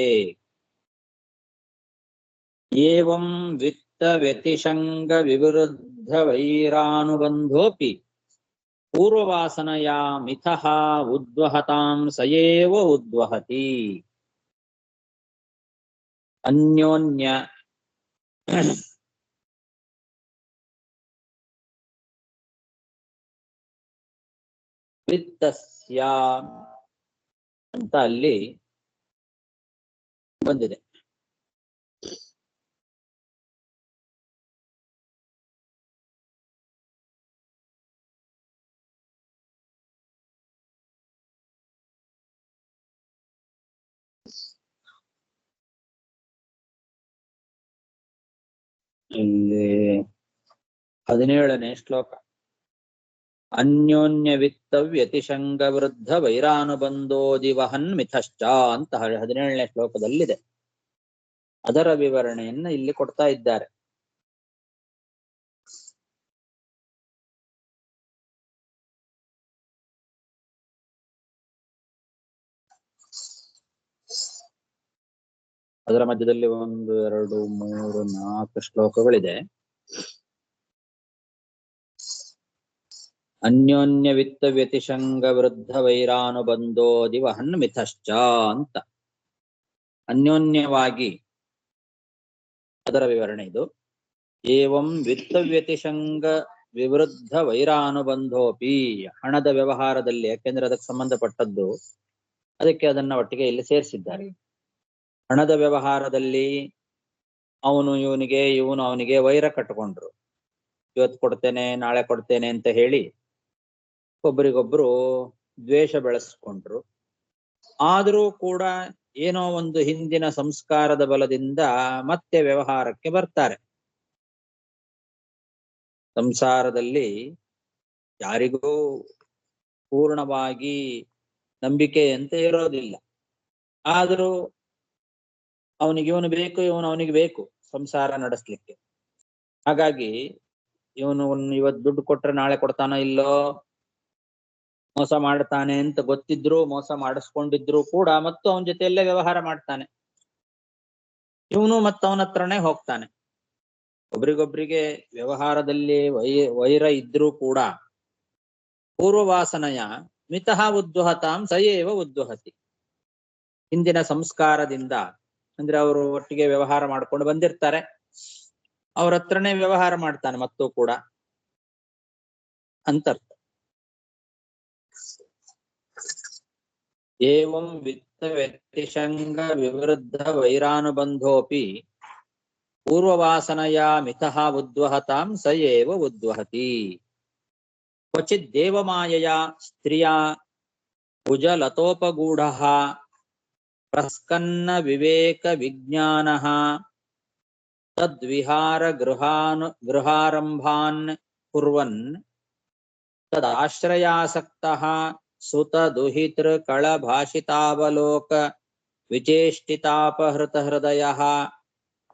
ಏವಂ ವಿತ್ತ ವ್ಯತಿಶಂಗ ವಿವೃದ್ಧ ವೈರಾನುಬಂಧೋಪಿ ಪೂರ್ವವಾಸನಯಾ ಮಿಥಃ ಉದ್ವಹತಾಂ ಸಯೇವ ಉದ್ವಹತಿ. ಅನ್ಯೋನ್ಯ ವಿತ್ತಸ್ಯ ಅಂತ ಅಲ್ಲಿ ಬಂದಿದೆ. ಇಲ್ಲಿ 17ನೇ ಶ್ಲೋಕ. ಅನ್ಯೋನ್ಯ ವಿತ್ತ ವ್ಯತಿಶಂಗ ವೃದ್ಧ ವೈರಾನುಬಂಧೋದಿವಹನ್ ಮಿಥಶ್ಚ ಅಂತ 17ನೇ ಶ್ಲೋಕದಲ್ಲಿದೆ. ಅದರ ವಿವರಣೆಯನ್ನು ಇಲ್ಲಿ ಕೊಡ್ತಾ ಇದ್ದಾರೆ. ಅದರ ಮಧ್ಯದಲ್ಲಿ 1, 2, 3, 4 ಶ್ಲೋಕಗಳಿದೆ. ಅನ್ಯೋನ್ಯ ವಿತ್ತ ವ್ಯತಿಶಂಗ ವೃದ್ಧ ವೈರಾನುಬಂಧೋದಿವಹನ್ ಮಿಥಶ್ಚ ಅಂತ ಅನ್ಯೋನ್ಯವಾಗಿ ಅದರ ವಿವರಣೆ ಇದು. ಏವಂ ವಿತ್ತ ವ್ಯತಿಶಂಗ ವಿವೃದ್ಧ ವೈರಾನುಬಂಧೋಪಿ, ಹಣದ ವ್ಯವಹಾರದಲ್ಲಿ, ಯಾಕೆಂದ್ರೆ ಅದಕ್ಕೆ ಸಂಬಂಧಪಟ್ಟದ್ದು, ಅದಕ್ಕೆ ಅದನ್ನ ಒಟ್ಟಿಗೆ ಇಲ್ಲಿ ಸೇರಿಸಿದ್ದಾರೆ. ಹಣದ ವ್ಯವಹಾರದಲ್ಲಿ ಅವನು ಇವನಿಗೆ, ಇವನು ಅವನಿಗೆ ವೈರ ಕಟ್ಟಿಕೊಂಡ್ರು. ಇವತ್ತು ಕೊಡ್ತೇನೆ ನಾಳೆ ಕೊಡ್ತೇನೆ ಅಂತ ಹೇಳಿ ಒಬ್ಬರಿಗೊಬ್ರು ದ್ವೇಷ ಬೆಳೆಸ್ಕೊಂಡ್ರು. ಆದರೂ ಕೂಡ ಏನೋ ಒಂದು ಹಿಂದಿನ ಸಂಸ್ಕಾರದ ಬಲದಿಂದ ಮತ್ತೆ ವ್ಯವಹಾರಕ್ಕೆ ಬರ್ತಾರೆ. ಸಂಸಾರದಲ್ಲಿ ಯಾರಿಗೂ ಪೂರ್ಣವಾಗಿ ನಂಬಿಕೆ ಅಂತ ಇರೋದಿಲ್ಲ. ಆದರೂ ಅವನಿಗೆ ಇವನು ಬೇಕು, ಇವನು ಅವನಿಗೆ ಬೇಕು ಸಂಸಾರ ನಡೆಸ್ಲಿಕ್ಕೆ. ಹಾಗಾಗಿ ಇವನು ಇವತ್ತು ದುಡ್ಡು ಕೊಟ್ರೆ ನಾಳೆ ಕೊಡ್ತಾನೋ ಇಲ್ಲೋ, ಮೋಸ ಮಾಡ್ತಾನೆ ಅಂತ ಗೊತ್ತಿದ್ರು, ಮೋಸ ಮಾಡಿಸ್ಕೊಂಡಿದ್ರು ಕೂಡ ಮತ್ತು ಅವನ ಜೊತೆಯಲ್ಲೇ ವ್ಯವಹಾರ ಮಾಡ್ತಾನೆ. ಇವನು ಮತ್ತವನ ಹತ್ರನೇ ಹೋಗ್ತಾನೆ. ಒಬ್ರಿಗೊಬ್ರಿಗೆ ವ್ಯವಹಾರದಲ್ಲಿ ವೈರ ಇದ್ರೂ ಕೂಡ ಪೂರ್ವವಾಸನೆಯ ಮಿತಃ ಉದ್ವಹತಾಂ ಸಯೇವ ಉದ್ವಹತಿ. ಹಿಂದಿನ ಸಂಸ್ಕಾರದಿಂದ, ಅಂದ್ರೆ ಅವರು ಒಟ್ಟಿಗೆ ವ್ಯವಹಾರ ಮಾಡ್ಕೊಂಡು ಬಂದಿರ್ತಾರೆ, ಅವ್ರ ಹತ್ರನೇ ವ್ಯವಹಾರ ಮಾಡ್ತಾನೆ ಮತ್ತೂ ಕೂಡ ಅಂತರ್ಥ. ಏವಂ ವಿತ್ತ ವ್ಯತಿಶಂಗ ವಿವೃದ್ಧ ವೈರಾನುಬಂಧೋಪಿ ಪೂರ್ವವಾಸನೆಯ ಮಿತಃ ಉದ್ವಹತಾಂ ಸಯೇವ ಉದ್ವಹತಿ. ಕ್ವಚಿತ್ ದೇವಮಾಯಯ ಸ್ತ್ರಿಯಾ ಭುಜಲತೋಪಗೂಢಃ ಪ್ರಸ್ಕನ್ನ ವಿವೇಕ ವಿಜ್ಞಾನಃ ತದ್ವಿಹಾರ ಗೃಹಾರಂಭಾನ್ ಕುರ್ವನ್ ತದಾಶ್ರಯಾಸಕ್ತಃ ಸುತ ದುಹಿತೃ ಕಳ ಭಾಷಿತಾವಲೋಕ ವಿಚೇಷ್ಟಿತಾಪಹೃತ ಹೃದಯಃ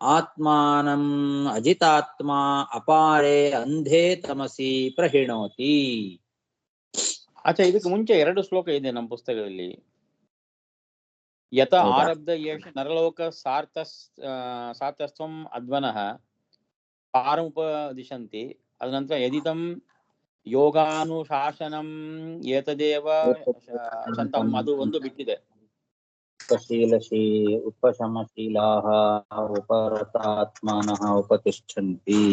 ಆತ್ಮಾನಂ ಅಜಿತಾತ್ಮಾ ಅಪಾರೇ ಅಂಧೇ ತಮಸಿ ಪ್ರಹಿಣೋತಿ. ಆಚೆ ಇದಕ್ಕೆ ಮುಂಚೆ 2 ಶ್ಲೋಕ ಇದೆ ನಮ್ಮ ಪುಸ್ತಕದಲ್ಲಿ. ಯತ ಆರಬ್ಧ ಯೇಷ ನರಲೋಕ ಸಾರ್ಥಸ್ತ್ವಂ ಅಧ್ವನಃ ಪಾರಮುಪದಿಶಂತಿ. ಅದ ನಂತರ ಯದಿತಂ ಯೋಗಾನುಶಾಸನಂ ಏತದೇವ ಶಂತಂ, ಅದು ಒಂದು ಬಿಟ್ಟಿದೆ. ಉಪಶಮಶೀಲಾಃ ಉಪರತಾತ್ಮಾನಃ ಉಪತಿಷ್ಠಂತಿ.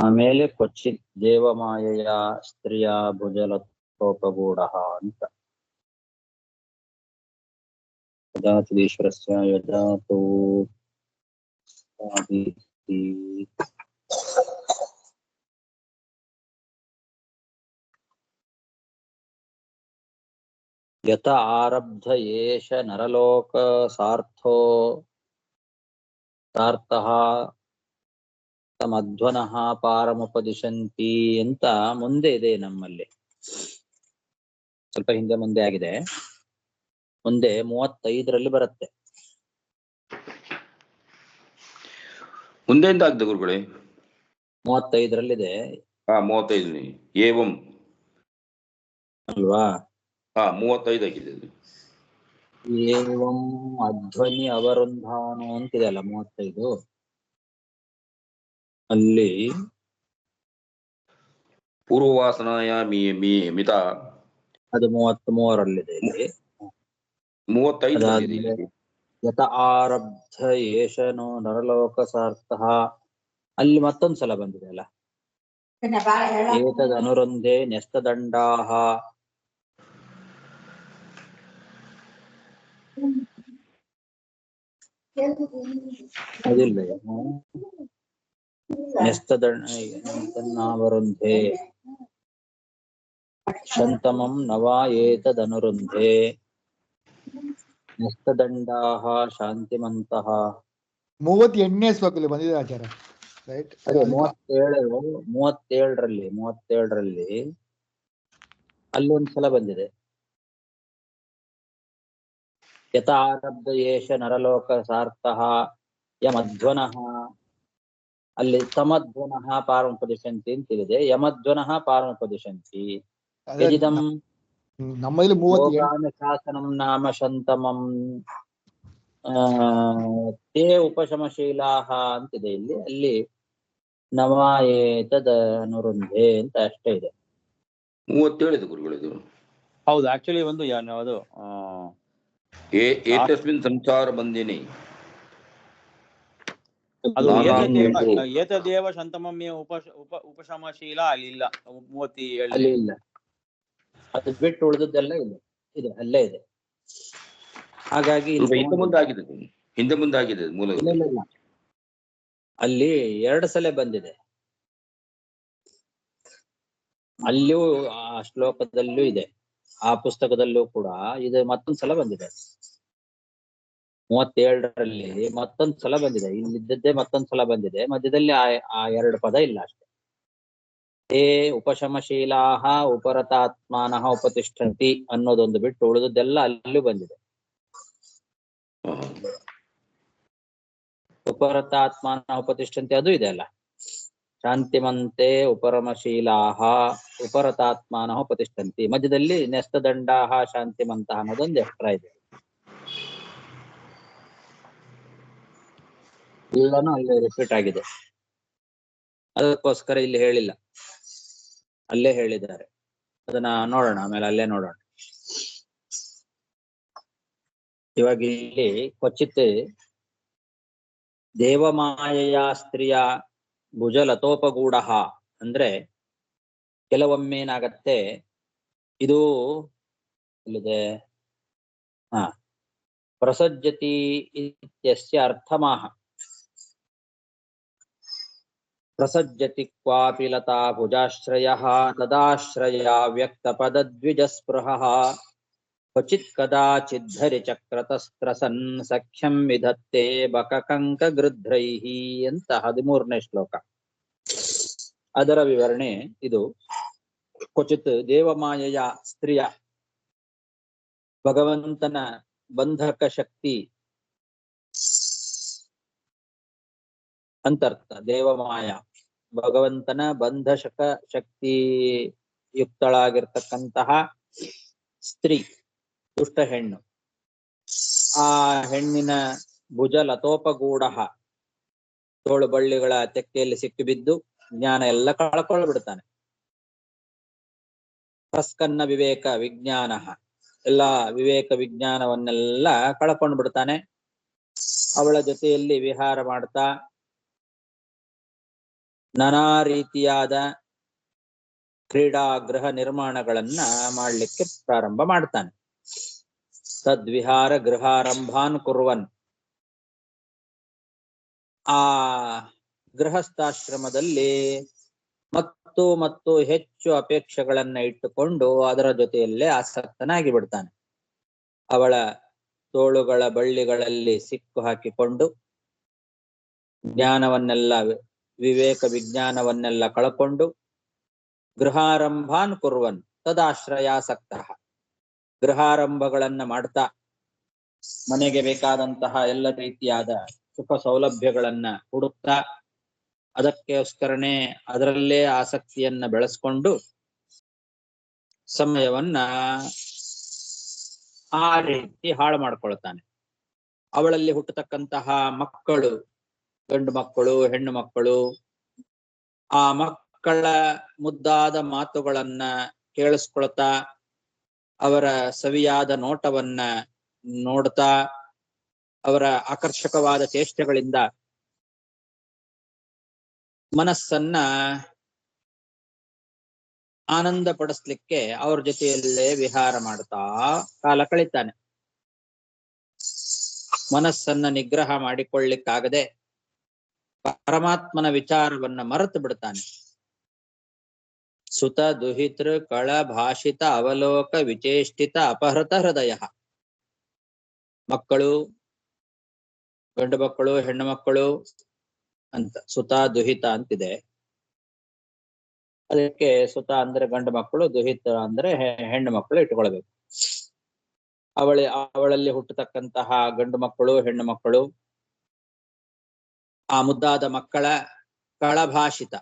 ಆಮೇಲೆ ಕ್ವಚಿತ್ ದೇವಮಾಯೆಯ ಸ್ತ್ರೀಯ ಭುಜಲತೋಪಗೂಢ ಅಂತ ಯದಾತುದೀಶ್ವರಸ್ಯ ಯದಾತು ಆದೀತಿ ಯತ ಆರಬ್ಧ ಏಷ ನರಲೋಕ ಸಾರ್ಥೋ ಸಾರ್ಥಃ ತಮಧ್ವನಃ ಪಾರಮುಪದಿಶಂತಿ ಅಂತ ಮುಂದೆ ಇದೆ ನಮ್ಮಲ್ಲಿ. ಸ್ವಲ್ಪ ಹಿಂದೆ ಮುಂದೆ ಆಗಿದೆ. ಮುಂದೆ 35ರಲ್ಲಿ ಬರುತ್ತೆ. ಮುಂದೆ ಎಂತ ಆಗ್ತದೆ ಗುರುಗಳೇ? 35ರಲ್ಲಿದೆ 35 ಏವಂ ಅಲ್ವಾ? 35 ಆಗಿದೆ. ಏವಂ ಅಧ್ವನಿ ಅವರುಂಧಾನು ಅಂತಿದೆ ಅಲ್ಲ 35. ಅಲ್ಲಿ ಪೂರ್ವವಾಸನಾಯ ಮಿತ ಅದು 33ರಲ್ಲಿದೆ. ಇಲ್ಲಿ 35 ಯತ ಆರಬ್ಧ ಏಷನೋ ನರಲೋಕ ಸಾರ್ಥಃ ಅಲ್ಲಿ ಮತ್ತೊಂದ್ಸಲ ಬಂದಿದೆ ಅಲ್ಲ. ಏತದ್ ಅನುರಂಧೆ ನ್ಯಸ್ತದಂಡಾಹ ಅದಿಲ್ಲ. ನ್ಯಸ್ತದಂಡಾವರುಂಧೆ ಶಂತಮಂ ನವಾ ಏತದನುರುಂಧೆ ನ್ಯಸ್ತದಂಡಾಹ ಶಾಂತಿಮಂತಃ. 38ನೇ ಶ್ಲೋಕದಲ್ಲಿ ಬಂದಿದೆ ಆಚಾರ, ರೈಟ್? ಅದೇ 37ರಲ್ಲಿ ಅಲ್ಲಿ ಒಂದ್ಸಲ ಬಂದಿದೆ. ಯತ ಆರಬ್ಧ ಏಷ ನರಲೋಕ ಸಾರ್ಥಃ ಯಮಧ್ವನಃ ಅಲ್ಲಿ ತಮಧ್ವನಃ ಪಾರಮುಪದಿಶಂತಿ ಅಂತಿದೆ. ಯಮಧ್ವನಃ ಪಾರಮುಪದಿಶಂತಿ ಯಜಿದಂ ನಮ್ಮಲ್ಲಿ 38 ಲೋಕಾನುಶಾಸನಂ ನಾಮ ಶಂತಮಂ ತೇ ಉಪಶಮಶೀಲಾಹ ಅಂತಿದೆ ಇಲ್ಲಿ. ಅಲ್ಲಿ ನವಾಯೇತದ ಅನುರುಂಧೆ ಅಂತ ಅಷ್ಟೇ ಇದೆ. 37 ಗುರುಗಳಿದು. ಹೌದು, ಆಕ್ಚುಲಿ ಒಂದು ಅದು ಏತಸ್ಮಿನ್ ಸಂಸಾರ ಬಂದಿನಿ ಅದು ಏತದೇವ ಶಂತಮಮ್ಯ ಉಪಶಮಶೀಲ ಅಲ್ಲಿ ಇಲ್ಲ. 37 ಅಲ್ಲಿ ಇಲ್ಲ. ಅದು ಬಿಟ್ಟು ಉಳಿದದ್ದೆಲ್ಲ ಇದೆ ಅಲ್ಲೇ ಇದೆ. ಹಾಗಾಗಿ ಹಿಂದೆ ಮುಂದೆ ಆಗಿದೆ ಮೂಲ. ಇಲ್ಲ, ಅಲ್ಲಿ 2 ಸಲ ಬಂದಿದೆ. ಅಲ್ಲಿಯೂ ಆ ಶ್ಲೋಕದಲ್ಲೂ ಇದೆ, ಆ ಪುಸ್ತಕದಲ್ಲೂ ಕೂಡ ಇದು ಮತ್ತೊಂದ್ಸಲ ಬಂದಿದೆ. 37ರಲ್ಲಿ ಮತ್ತೊಂದ್ಸಲ ಬಂದಿದೆ. ಇಲ್ಲಿದ್ದದ್ದೇ ಮತ್ತೊಂದ್ಸಲ ಬಂದಿದೆ. ಮಧ್ಯದಲ್ಲಿ ಆ 2 ಪದ ಇಲ್ಲ ಅಷ್ಟೇ. ಹೇ ಉಪಶಮಶೀಲಾಹ ಉಪರತಾತ್ಮಾನಃ ಉಪತಿಷ್ಠಂತಿ ಅನ್ನೋದೊಂದು ಬಿಟ್ಟು ಉಳಿದದ್ದೆಲ್ಲ ಅಲ್ಲೂ ಬಂದಿದೆ. ಉಪರತಾತ್ಮಾನಃ ಉಪತಿಷ್ಠಂತಿ ಅದು ಇದೆ ಅಲ್ಲ. ಶಾಂತಿಮಂತೆ ಉಪರಮಶೀಲಾಹ ಉಪರತಾತ್ಮಾನಃ ಉಪತಿಷ್ಠಂತಿ. ಮಧ್ಯದಲ್ಲಿ ನ್ಯಸ್ತದಂಡಾಹ ಶಾಂತಿಮಂತಃ ಅನ್ನೋದೊಂದು ಎಕ್ಸ್ಟ್ರಾ ಇದೆ. ಎಲ್ಲಾನು ಅಲ್ಲಿ ರಿಪೀಟ್ ಆಗಿದೆ. ಅದಕ್ಕೋಸ್ಕರ ಇಲ್ಲಿ ಹೇಳಿಲ್ಲ, ಅಲ್ಲೇ ಹೇಳಿದ್ದಾರೆ. ಅದನ್ನ ನೋಡೋಣ, ಆಮೇಲೆ ಅಲ್ಲೇ ನೋಡೋಣ. ಇವಾಗ ಇಲ್ಲಿ ಕ್ವಚಿತ್ ದೇವಮಾಯೆಯ ಸ್ತ್ರೀಯ ಭುಜಲತೋಪಗೂಢ ಅಂದ್ರೆ ಕೆಲವೊಮ್ಮೆ ಏನಾಗತ್ತೆ, ಇದು ಇಲ್ಲಿದೆ ಪ್ರಸಜ್ಜತಿ ಇತ್ಯಸ್ಯ ಅರ್ಥಮಾಹ. ಪ್ರಸಜ್ಜತಿ ಕ್ವಾಪಿ ಲತಾ ಭುಜಾಶ್ರಯಃ ತದಾಶ್ರಯ ವ್ಯಕ್ತಪದದ್ವಿಜಸ್ಪೃಹಃ ಕ್ವಚಿತ್ ಕದಾಚಿದ್ಧರಿ ಚಕ್ರತಸ್ತ್ರಸನ್ ಸಖ್ಯಂ ವಿಧತ್ತೆ ಬಕಕಂಕ ಗೃಧ್ರೈಃ ಅಂತ 13ನೇ ಶ್ಲೋಕ. ಅದರ ವಿವರಣೆ ಇದು. ಕ್ವಚಿತ್ ದೇವಮಾಯೆಯ ಸ್ತ್ರೀಯ ಭಗವಂತನ ಬಂಧಕ ಶಕ್ತಿ ಅಂತರ್ಥ. ದೇವಮಾಯ ಭಗವಂತನ ಬಂಧಕ ಶಕ್ತಿ ಯುಕ್ತಳಾಗಿರ್ತಕ್ಕಂತಹ ಸ್ತ್ರೀ, ದುಷ್ಟ ಹೆಣ್ಣು. ಆ ಹೆಣ್ಣಿನ ಭುಜ ಲತೋಪಗೂಢ, ತೋಳು ಬಳ್ಳಿಗಳ ತೆಕ್ಕೆಯಲ್ಲಿ ಸಿಕ್ಕಿಬಿದ್ದು ಜ್ಞಾನ ಎಲ್ಲ ಕಳ್ಕೊಂಡ್ಬಿಡ್ತಾನೆ. ಪ್ರಸ್ಕನ್ನ ವಿವೇಕ ವಿಜ್ಞಾನ, ಎಲ್ಲ ವಿವೇಕ ವಿಜ್ಞಾನವನ್ನೆಲ್ಲ ಕಳ್ಕೊಂಡು ಬಿಡ್ತಾನೆ. ಅವಳ ಜೊತೆಯಲ್ಲಿ ವಿಹಾರ ಮಾಡ್ತಾ ನಾನಾ ರೀತಿಯಾದ ಕ್ರೀಡಾ ಗೃಹ ನಿರ್ಮಾಣಗಳನ್ನ ಮಾಡಲಿಕ್ಕೆ ಪ್ರಾರಂಭ ಮಾಡ್ತಾನೆ. ತದ್ವಿಹಾರ ಗೃಹಾರಂಭಾನ್ ಕುರ್ವನ್, ಆ ಗೃಹಸ್ಥಾಶ್ರಮದಲ್ಲಿ ಮತ್ತು ಹೆಚ್ಚು ಅಪೇಕ್ಷೆಗಳನ್ನ ಇಟ್ಟುಕೊಂಡು ಅದರ ಜೊತೆಯಲ್ಲೇ ಆಸಕ್ತನಾಗಿ ಬಿಡ್ತಾನೆ. ಅವಳ ತೋಳುಗಳ ಬಳ್ಳಿಗಳಲ್ಲಿ ಸಿಕ್ಕು ಹಾಕಿಕೊಂಡು ಜ್ಞಾನವನ್ನೆಲ್ಲ, ವಿವೇಕ ವಿಜ್ಞಾನವನ್ನೆಲ್ಲ ಕಳಕೊಂಡು ಗೃಹಾರಂಭಾನ್ ಕುರ್ವನ್ ತದಾಶ್ರಯಾಸಕ್ತ, ಗೃಹಾರಂಭಗಳನ್ನ ಮಾಡ್ತಾ ಮನೆಗೆ ಬೇಕಾದಂತಹ ಎಲ್ಲ ರೀತಿಯಾದ ಸುಖ ಸೌಲಭ್ಯಗಳನ್ನ ಹುಡುಕ್ತಾ ಅದಕ್ಕೋಸ್ಕರನೇ ಅದರಲ್ಲೇ ಆಸಕ್ತಿಯನ್ನ ಬೆಳೆಸ್ಕೊಂಡು ಸಮಯವನ್ನ ಆ ರೀತಿ ಹಾಳು ಮಾಡ್ಕೊಳ್ತಾನೆ. ಅವಳಲ್ಲಿ ಹುಟ್ಟತಕ್ಕಂತಹ ಮಕ್ಕಳು, ಗಂಡು ಮಕ್ಕಳು, ಹೆಣ್ಣು ಮಕ್ಕಳು, ಆ ಮಕ್ಕಳ ಮುದ್ದಾದ ಮಾತುಗಳನ್ನ ಕೇಳಿಸ್ಕೊಳ್ತಾ ಅವರ ಸವಿಯಾದ ನೋಟವನ್ನ ನೋಡ್ತಾ ಅವರ ಆಕರ್ಷಕವಾದ ಚೇಷ್ಟೆಗಳಿಂದ ಮನಸ್ಸನ್ನ ಆನಂದ ಪಡಿಸ್ಲಿಕ್ಕೆ ಅವ್ರ ಜೊತೆಯಲ್ಲೇ ವಿಹಾರ ಮಾಡ್ತಾ ಕಾಲ ಕಳೀತಾನೆ. ಮನಸ್ಸನ್ನ ನಿಗ್ರಹ ಮಾಡಿಕೊಳ್ಳಿಕ್ಕಾಗದೆ ಪರಮಾತ್ಮನ ವಿಚಾರವನ್ನ ಮರೆತು ಬಿಡ್ತಾನೆ. ಸುತ ದುಹಿತೃ ಕಳ ಭಾಷಿತ ಅವಲೋಕ ವಿಚೇಷ್ಟಿತ ಅಪಹೃತ ಹೃದಯ. ಮಕ್ಕಳು, ಗಂಡು ಮಕ್ಕಳು, ಹೆಣ್ಣು ಮಕ್ಕಳು ಅಂತ ಸುತ ದುಹಿತ ಅಂತಿದೆ. ಅದಕ್ಕೆ ಸುತ ಅಂದ್ರೆ ಗಂಡು ಮಕ್ಕಳು, ದುಹಿತ ಅಂದ್ರೆ ಹೆಣ್ಣು ಮಕ್ಕಳು ಇಟ್ಕೊಳ್ಬೇಕು. ಅವಳಲ್ಲಿ ಹುಟ್ಟತಕ್ಕಂತಹ ಗಂಡು ಮಕ್ಕಳು, ಹೆಣ್ಣು ಮಕ್ಕಳು, ಆ ಮುದ್ದಾದ ಮಕ್ಕಳ ಕಳಭಾಷಿತ,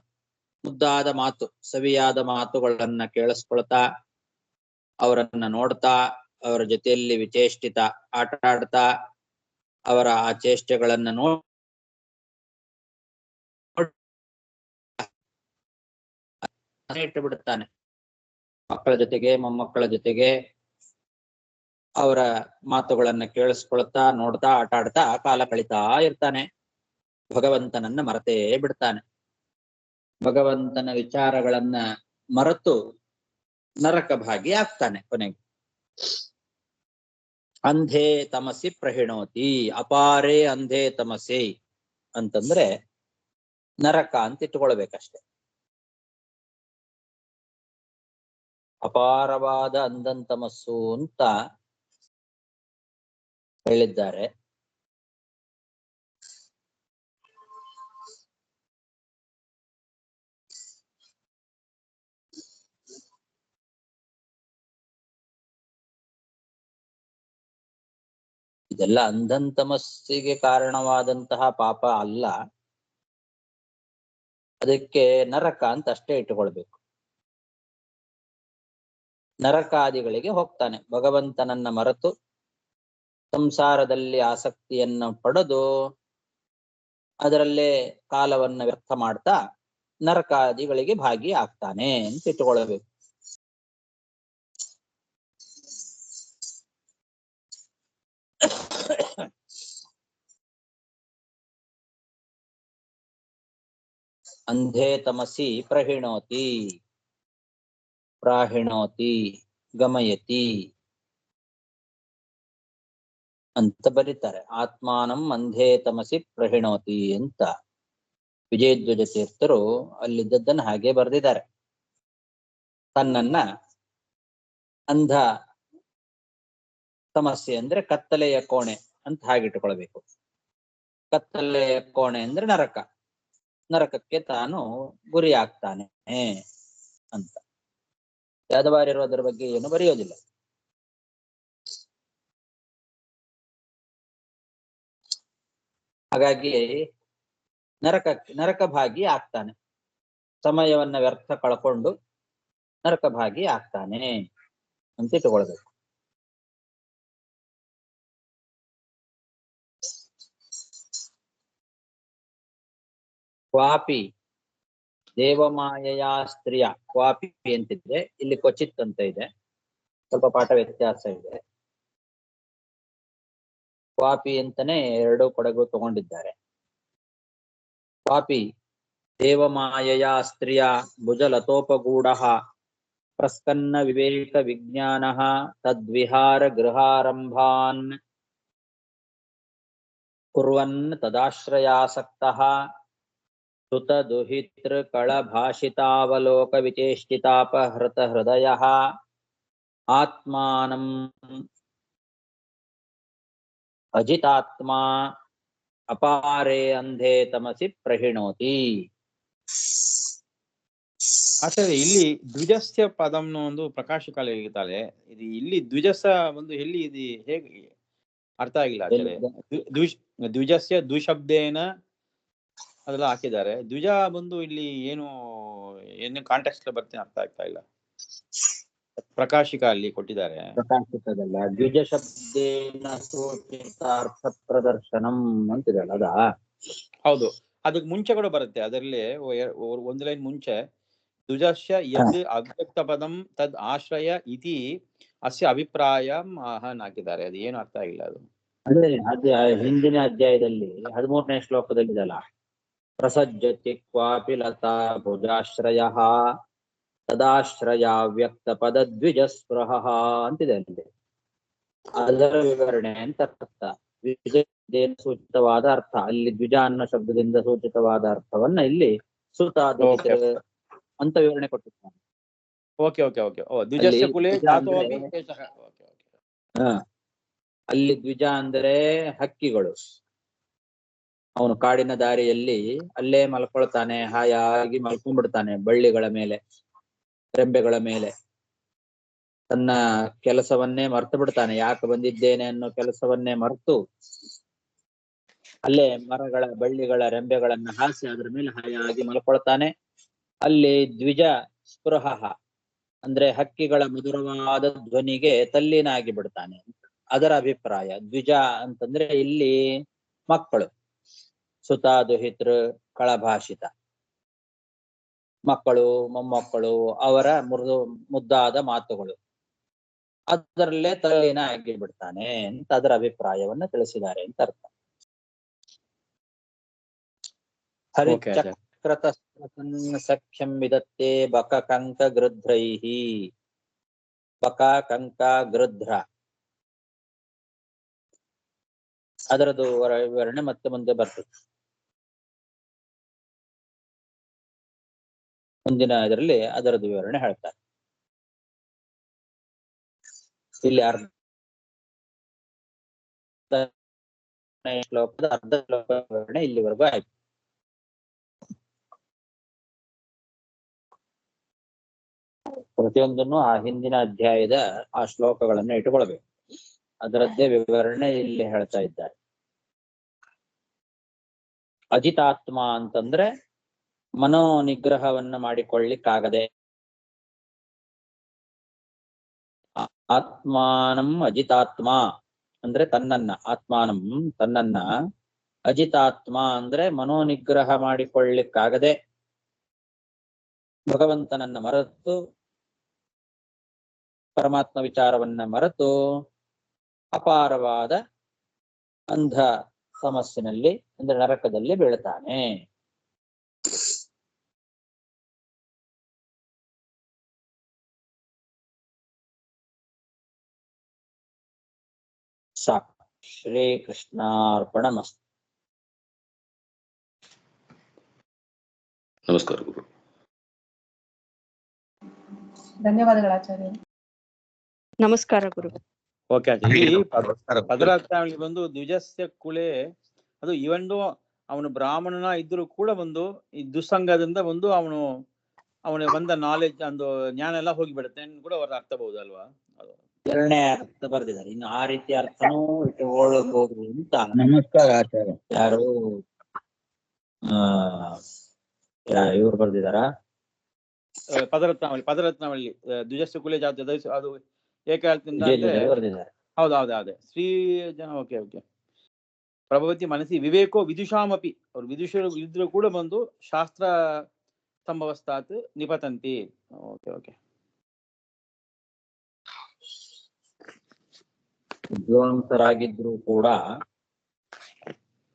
ಮುದ್ದಾದ ಮಾತು, ಸವಿಯಾದ ಮಾತುಗಳನ್ನ ಕೇಳಿಸ್ಕೊಳ್ತಾ ಅವರನ್ನ ನೋಡ್ತಾ ಅವರ ಜೊತೆಯಲ್ಲಿ ವಿಚೇಷ್ಟಿತ ಆಟ ಆಡ್ತಾ ಅವರ ಆ ಚೇಷ್ಟೆಗಳನ್ನ ಇಟ್ಟು ಬಿಡುತ್ತಾನೆ. ಮಕ್ಕಳ ಜೊತೆಗೆ, ಮೊಮ್ಮಕ್ಕಳ ಜೊತೆಗೆ ಅವರ ಮಾತುಗಳನ್ನ ಕೇಳಿಸ್ಕೊಳ್ತಾ ನೋಡ್ತಾ ಆಟ ಆಡ್ತಾ ಕಾಲ ಕಳೀತಾ ಇರ್ತಾನೆ. ಭಗವಂತನನ್ನ ಮರೆತೇ ಬಿಡ್ತಾನೆ. ಭಗವಂತನ ವಿಚಾರಗಳನ್ನ ಮರೆತು ನರಕ ಭಾಗಿ ಆಗ್ತಾನೆ ಕೊನೆಗೆ. ಅಂಧೇ ತಮಸಿ ಪ್ರಹಿಣೋತಿ, ಅಪಾರೇ ಅಂಧೇ ತಮಸಿ ಅಂತಂದ್ರೆ ನರಕ ಅಂತ ಇಟ್ಕೊಳ್ಬೇಕಷ್ಟೆ. ಅಪಾರವಾದ ಅಂಧಂತಮಸ್ಸು ಅಂತ ಹೇಳಿದ್ದಾರೆ. ಇದೆಲ್ಲ ಅಂಧಂತಮಸ್ಸಿಗೆ ಕಾರಣವಾದಂತಹ ಪಾಪ ಅಲ್ಲ, ಅದಕ್ಕೆ ನರಕ ಅಂತ ಅಷ್ಟೇ ಇಟ್ಟುಕೊಳ್ಬೇಕು. ನರಕಾದಿಗಳಿಗೆ ಹೋಗ್ತಾನೆ. ಭಗವಂತನನ್ನ ಮರೆತು ಸಂಸಾರದಲ್ಲಿ ಆಸಕ್ತಿಯನ್ನು ಪಡೆದು ಅದರಲ್ಲೇ ಕಾಲವನ್ನ ವ್ಯರ್ಥ ಮಾಡ್ತಾ ನರಕಾದಿಗಳಿಗೆ ಭಾಗಿ ಆಗ್ತಾನೆ ಅಂತ ಇಟ್ಟುಕೊಳ್ಳಬೇಕು. ಅಂಧೇ ತಮಸಿ ಪ್ರಹಿಣೋತಿ, ಪ್ರಾಹಿಣೋತಿ, ಗಮಯತಿ ಅಂತ ಬರೀತಾರೆ. ಆತ್ಮಾನಂ ಅಂಧೇ ತಮಸಿ ಪ್ರಹಿಣೋತಿ ಅಂತ ವಿಜಯಧ್ವಜ ತೀರ್ಥರು ಅಲ್ಲಿದ್ದದ್ದನ್ನು ಹಾಗೆ ಬರೆದಿದ್ದಾರೆ. ತನ್ನನ್ನ ಅಂಧ ಸಮಸ್ಯೆ ಅಂದ್ರೆ ಕತ್ತಲೆಯ ಕೋಣೆ ಅಂತ ಹಾಗಿಟ್ಟುಕೊಳ್ಬೇಕು. ಕತ್ತಲೆಯ ಕೋಣೆ ಅಂದ್ರೆ ನರಕ, ನರಕಕ್ಕೆ ತಾನು ಗುರಿ ಆಗ್ತಾನೆ ಅಂತ. ಯಾದವಾರ್ಯರು ಅದರ ಬಗ್ಗೆ ಏನು ಬರೆಯೋದಿಲ್ಲ. ಹಾಗಾಗಿ ನರಕ ಭಾಗಿ ಆಗ್ತಾನೆ. ಸಮಯವನ್ನ ವ್ಯರ್ಥ ಕಳ್ಕೊಂಡು ನರಕ ಭಾಗಿ ಆಗ್ತಾನೆ ಅಂತ ಇಟ್ಟುಕೊಳ್ಬೇಕು. ಕ್ವಾಪಿ ದೇವಮಾಯೆಯ ಸ್ತ್ರೀಯ, ಕ್ವಾಪಿ ಅಂತಿದ್ರೆ ಇಲ್ಲಿ ಕ್ವಚಿತ್ ಅಂತ ಇದೆ, ಸ್ವಲ್ಪ ಪಾಠ ವ್ಯತ್ಯಾಸ ಇದೆ. ಕ್ವಾಪಿ ಅಂತಾನೆ ಎರಡೂ ಕೊಡಗು ತಗೊಂಡಿದ್ದಾರೆ. ಕ್ವಾಪಿ ದೇವಮಾಯಯಾ ಸ್ತ್ರಿಯ ಭುಜಲತೋಪಗೂಢಃ ಪ್ರಸ್ಕನ್ನ ವಿವೇಕ ವಿಜ್ಞಾನಃ ತದ್ವಿಹಾರ ಗೃಹಾರಂಭಾನ್ ಕುರ್ವನ್ ತದಾಶ್ರಯಾಸಕ್ತಃ ಸುತ ದುಹಿತೃ ಕಳಭಾಷಿತಾವಲೋಕ ವಿಚೇಷ್ಟಿತಾಪಹೃತ ಹೃದಯಃ ಆತ್ಮಾನಂ ಅಜಿತಾತ್ಮಾ ಅಪಾರೇ ಅಂಧೇ ತಮಸಿ ಪ್ರಹಿಣೋತಿ. ಆಚಾರ್ಯ ಇಲ್ಲಿ ದ್ವಿಜಸ್ಯ ಪದಂನ ಒಂದು ಪ್ರಕಾಶಕಾಲ ಹೇಳ್ತಾರೆ. ಇದು ಇಲ್ಲಿ ದ್ವಿಜಸ ಒಂದು ಎಲ್ಲಿ ಇದು ಹೇಗೆ ಅರ್ಥ ಆಗಿಲ್ಲ ಆಚಾರ್ಯ. ದ್ವಿಜಸ್ಯ ದ್ವಿಶಬ್ದೇನ ಅದೆಲ್ಲ ಹಾಕಿದ್ದಾರೆ. ದ್ವಿಜ ಬಂದು ಇಲ್ಲಿ ಏನು ಕಾಂಟೆಕ್ಸ್ಟ್ ಬರ್ತೀನಿ ಅರ್ಥ ಆಗ್ತಾ ಇಲ್ಲ. ಪ್ರಕಾಶಿಕ ಅಲ್ಲಿ ಕೊಟ್ಟಿದ್ದಾರೆ. ಪ್ರಕಾಶಿಕದಲ್ಲ, ದ್ವಿಜ ಶಬ್ದೇನ ಸೂಚಿತಾರ್ಥ ಪ್ರದರ್ಶನಂ ಅಂತಿದಲ್ಲ ಅದಾ? ಹೌದು, ಅದಕ್ಕೆ ಮುಂಚೆ ಕೂಡ ಬರುತ್ತೆ. ಅದರಲ್ಲಿ ಒಂದು ಲೈನ್ ಮುಂಚೆ ದ್ವಿಜಸ್ಯ ಯದ್ ಅವ್ಯಕ್ತ ಪದಂ ತದ್ ಆಶ್ರಯ ಇತಿ ಅಸ್ಯ ಅಭಿಪ್ರಾಯ ಆಹನ್ ಹಾಕಿದ್ದಾರೆ. ಅದು ಏನು ಅರ್ಥ ಆಗಿಲ್ಲ. ಅದೇ ಹಿಂದಿನ ಅಧ್ಯಾಯದಲ್ಲಿ 13ನೇ ಶ್ಲೋಕದಲ್ಲಿ ಇದಲ್ಲ, ಪ್ರಸಜ್ಜತಿ ಕ್ವಾಪಿ ಲತಾ ಭುಜಾಶ್ರಯಃ ತದಾಶ್ರಯ ವ್ಯಕ್ತ ಪದ ದ್ವಿಜ ಸ್ಪೃಹ ಅಂತಿದೆ ಅಲ್ಲಿ. ಅದರ ವಿವರಣೆ ಅಂತ ಅರ್ಥ. ದ್ವಿಜ ಸೂಚಿತವಾದ ಅರ್ಥ ಅಲ್ಲಿ ದ್ವಿಜ ಅನ್ನೋ ಶಬ್ದದಿಂದ ಸೂಚಿತವಾದ ಅರ್ಥವನ್ನ ಇಲ್ಲಿ ಸುತಾದ ಅಂತ ವಿವರಣೆ ಕೊಟ್ಟಿದ್ದಾನೆ. Okay okay okay. ದ್ವಿಜಸ್ಯ ಕುಲೇ ಜಾತೋಪಿ ಕೇಶಃ. Okay okay. ಅಲ್ಲಿ ದ್ವಿಜ ಅಂದರೆ ಹಕ್ಕಿಗಳು. ಅವನು ಕಾಡಿನ ದಾರಿಯಲ್ಲಿ ಅಲ್ಲೇ ಮಲ್ಕೊಳ್ತಾನೆ, ಹಾಯಾಗಿ ಮಲ್ಕೊಂಡ್ಬಿಡ್ತಾನೆ ಬಳ್ಳಿಗಳ ಮೇಲೆ, ರೆಂಬೆಗಳ ಮೇಲೆ. ತನ್ನ ಕೆಲಸವನ್ನೇ ಮರ್ತು ಬಿಡ್ತಾನೆ, ಯಾಕೆ ಬಂದಿದ್ದೇನೆ ಅನ್ನೋ ಕೆಲಸವನ್ನೇ ಮರೆತು ಅಲ್ಲೇ ಮರಗಳ ಬಳ್ಳಿಗಳ ರೆಂಬೆಗಳನ್ನ ಹಾಸಿ ಅದ್ರ ಮೇಲೆ ಹಾಯಾಗಿ ಮಲ್ಕೊಳ್ತಾನೆ. ಅಲ್ಲಿ ದ್ವಿಜ ಸ್ಪೃಹ ಅಂದ್ರೆ ಹಕ್ಕಿಗಳ ಮಧುರವಾದ ಧ್ವನಿಗೆ ತಲ್ಲೀನಾಗಿ ಬಿಡ್ತಾನೆ. ಅದರ ಅಭಿಪ್ರಾಯ. ದ್ವಿಜ ಅಂತಂದ್ರೆ ಇಲ್ಲಿ ಮಕ್ಕಳು, ಸುತ ದುಹಿತೃ ಕಳಭಾಷಿತ, ಮಕ್ಕಳು ಮೊಮ್ಮಕ್ಕಳು, ಅವರ ಮುದ್ದಾದ ಮಾತುಗಳು, ಅದರಲ್ಲೇ ತಲ್ಲೀನ ಆಗಿ ಬಿಡ್ತಾನೆ ಅಂತ ಅದರ ಅಭಿಪ್ರಾಯವನ್ನ ತಿಳಿಸಿದ್ದಾರೆ ಅಂತ ಅರ್ಥ. ಹರಿಚಕ್ರತ ಸಖ್ಯಂ ವಿದತ್ತೆ ಬಕ ಕಂಕ ಗೃಧ್ರೈಹಿ. ಬಕ ಕಂಕ ಗೃಧ್ರ ಅದರದ್ದು ವಿವರಣೆ ಮತ್ತೆ ಮುಂದೆ ಬರ್ತದೆ. ಮುಂದಿನ ಇದರಲ್ಲಿ ಅದರದ್ದು ವಿವರಣೆ ಹೇಳ್ತಾರೆ. ಇಲ್ಲಿ ಶ್ಲೋಕದ ಅರ್ಧ ಶ್ಲೋಕ ವಿವರಣೆ ಇಲ್ಲಿವರೆಗೂ ಆಯ್ತು. ಪ್ರತಿಯೊಂದನ್ನು ಆ ಹಿಂದಿನ ಅಧ್ಯಾಯದ ಆ ಶ್ಲೋಕಗಳನ್ನು ಇಟ್ಟುಕೊಳ್ಬೇಕು. ಅದರದ್ದೇ ವಿವರಣೆ ಇಲ್ಲಿ ಹೇಳ್ತಾ ಇದ್ದಾರೆ. ಅಜಿತಾತ್ಮ ಅಂತಂದ್ರೆ ಮನೋ ನಿಗ್ರಹವನ್ನ ಮಾಡಿಕೊಳ್ಳಿಕ್ಕಾಗದೆ, ಆತ್ಮಾನಂ ಅಜಿತಾತ್ಮ ಅಂದ್ರೆ ತನ್ನನ್ನ, ಆತ್ಮಾನಂ ತನ್ನನ್ನ, ಅಜಿತಾತ್ಮ ಅಂದ್ರೆ ಮನೋನಿಗ್ರಹ ಮಾಡಿಕೊಳ್ಳಿಕ್ಕಾಗದೆ ಭಗವಂತನನ್ನ ಮರೆತು, ಪರಮಾತ್ಮ ವಿಚಾರವನ್ನ ಮರೆತು ಅಪಾರವಾದ ಅಂಧ ಸಮಸ್ಯೆನಲ್ಲಿ ಅಂದ್ರೆ ನರಕದಲ್ಲಿ ಬೀಳ್ತಾನೆ. ಸಾಕು. ಶ್ರೀಕೃಷ್ಣಾರ್ಪಣಮಸ್ತು. ನಮಸ್ಕಾರ ಗುರು. ಧನ್ಯವಾದಗಳು ಆಚಾರ್ಯ. ನಮಸ್ಕಾರ ಗುರು. ಓಕೆ ಆಚಾರ್ಯ. ಇಲ್ಲಿ ಪದರಾತ್ಮಲ್ಲಿ ಬಂದು ದ್ವಿಜಸ್ಯ ಕುಲೆ, ಅದು ಇವಂದು ಅವನು ಬ್ರಾಹ್ಮಣನ ಇದ್ರೂ ಕೂಡ ಒಂದು ಈ ದುಸ್ಸಂಗದಿಂದ ಒಂದು ಅವನಿಗೆ ಬಂದ ನಾಲೆಜ್ ಒಂದು ಜ್ಞಾನ ಎಲ್ಲ ಹೋಗಿಬಿಡುತ್ತೆ ಕೂಡ ಅವ್ರ ಅರ್ಥ ಬಹುದಲ್ವಾ? ಎರಡನೇ ಅರ್ಥ ಬರೆದಿದ್ದಾರೆ. ಇನ್ನು ಆ ರೀತಿ ಅರ್ಥನೂ ಇಟ್ಟುಕೊಳ್ಳಬಹುದು ಅಂತ. ನಮಸ್ಕಾರ ಆಚಾರ್ಯ. ಯಾರು ಇವ್ರು ಬರ್ದಿದಾರ? ಪದರತ್ನಾವಳಿ ದ್ವಿಜಸ್ಯ ಕುಲೆ ಜಾತಿ ಅದು ಏಕಾಲ್ತಿಂದ ಬರ್ದಿದ್ದಾರೆ. ಹೌದೌದೇ ಶ್ರೀ ಜನ. Okay okay. ಪ್ರಭವತಿ ಮನಸ್ಸಿ ವಿವೇಕೋ ವಿದುಷಾಮಪಿ, ಅವ್ರು ವಿದುಷರು ಇದ್ರು ಕೂಡ ಬಂದು ಶಾಸ್ತ್ರ ಸಂಭವಸ್ತಾತ್ ನಿಪತಂತಿ. Okay okay. ವಿದ್ವಾಂಸರಾಗಿದ್ರು ಕೂಡ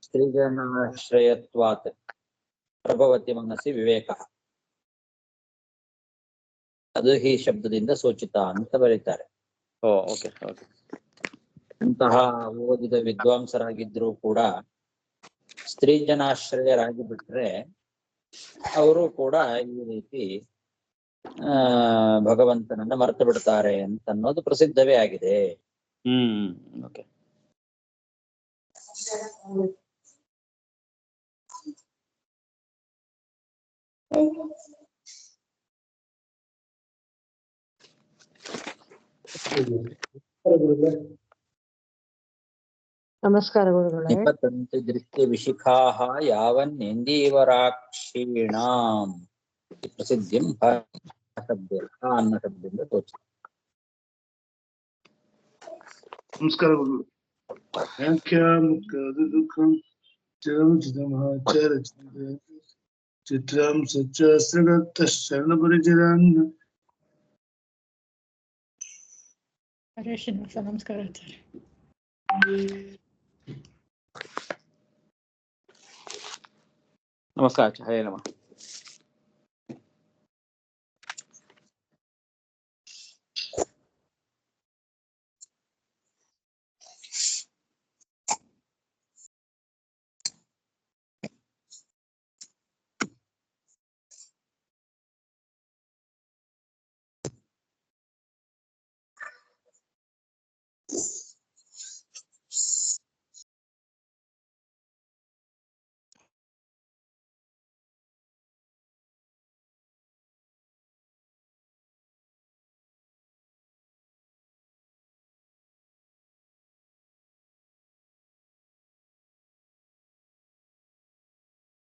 ಸ್ತ್ರೀಜನಾಶ್ರಯತ್ವಾತ್ ಪ್ರಭವತಿ ಮನಸ್ಸಿ ವಿವೇಕ, ಅದು ಈ ಶಬ್ದದಿಂದ ಸೂಚಿತ ಅಂತ ಬರೀತಾರೆ. Okay okay. ಅಂತಹ ಓದಿದ ವಿದ್ವಾಂಸರಾಗಿದ್ರೂ ಕೂಡ ಸ್ತ್ರೀ ಜನಾಶ್ರಯರಾಗಿ ಬಿಟ್ರೆ ಅವರು ಕೂಡ ಈ ರೀತಿ ಭಗವಂತನನ್ನ ಮರೆತು ಬಿಡ್ತಾರೆ ಅಂತ ಅನ್ನೋದು ಪ್ರಸಿದ್ಧವೇ ಆಗಿದೆ. ಓಕೆ. ನಮಸ್ಕಾರ ಗುರುಗಳೇ. ನಿಪತಂತಿ ದೃಷ್ಟಿ ವಿಶಿಖಾಃ ಯಾವನ್ನೇಂದೀವರಾಕ್ಷೀಣಾಂ ಪ್ರಸಿದ್ಧಿಂ ಅನ್ನ ಶಬ್ದದಿಂದ ತೋಚ. ನಮಸ್ಕಾರ ಗುರುಗಳು. ದುಃಖಂ ಚಿತ್ರಂ ಸಚ್ಚಾಸ್ತ್ರಗತ ಶರಣಪರಿಚರಾನ್ನ. ಹರೇ ಶ್ರೀನಿವಾಸ. ನಮಸ್ಕಾರ ಆಚಾರ್ಯ. ನಮಸ್ಕಾರ. ಹರೇ ನಮಃ.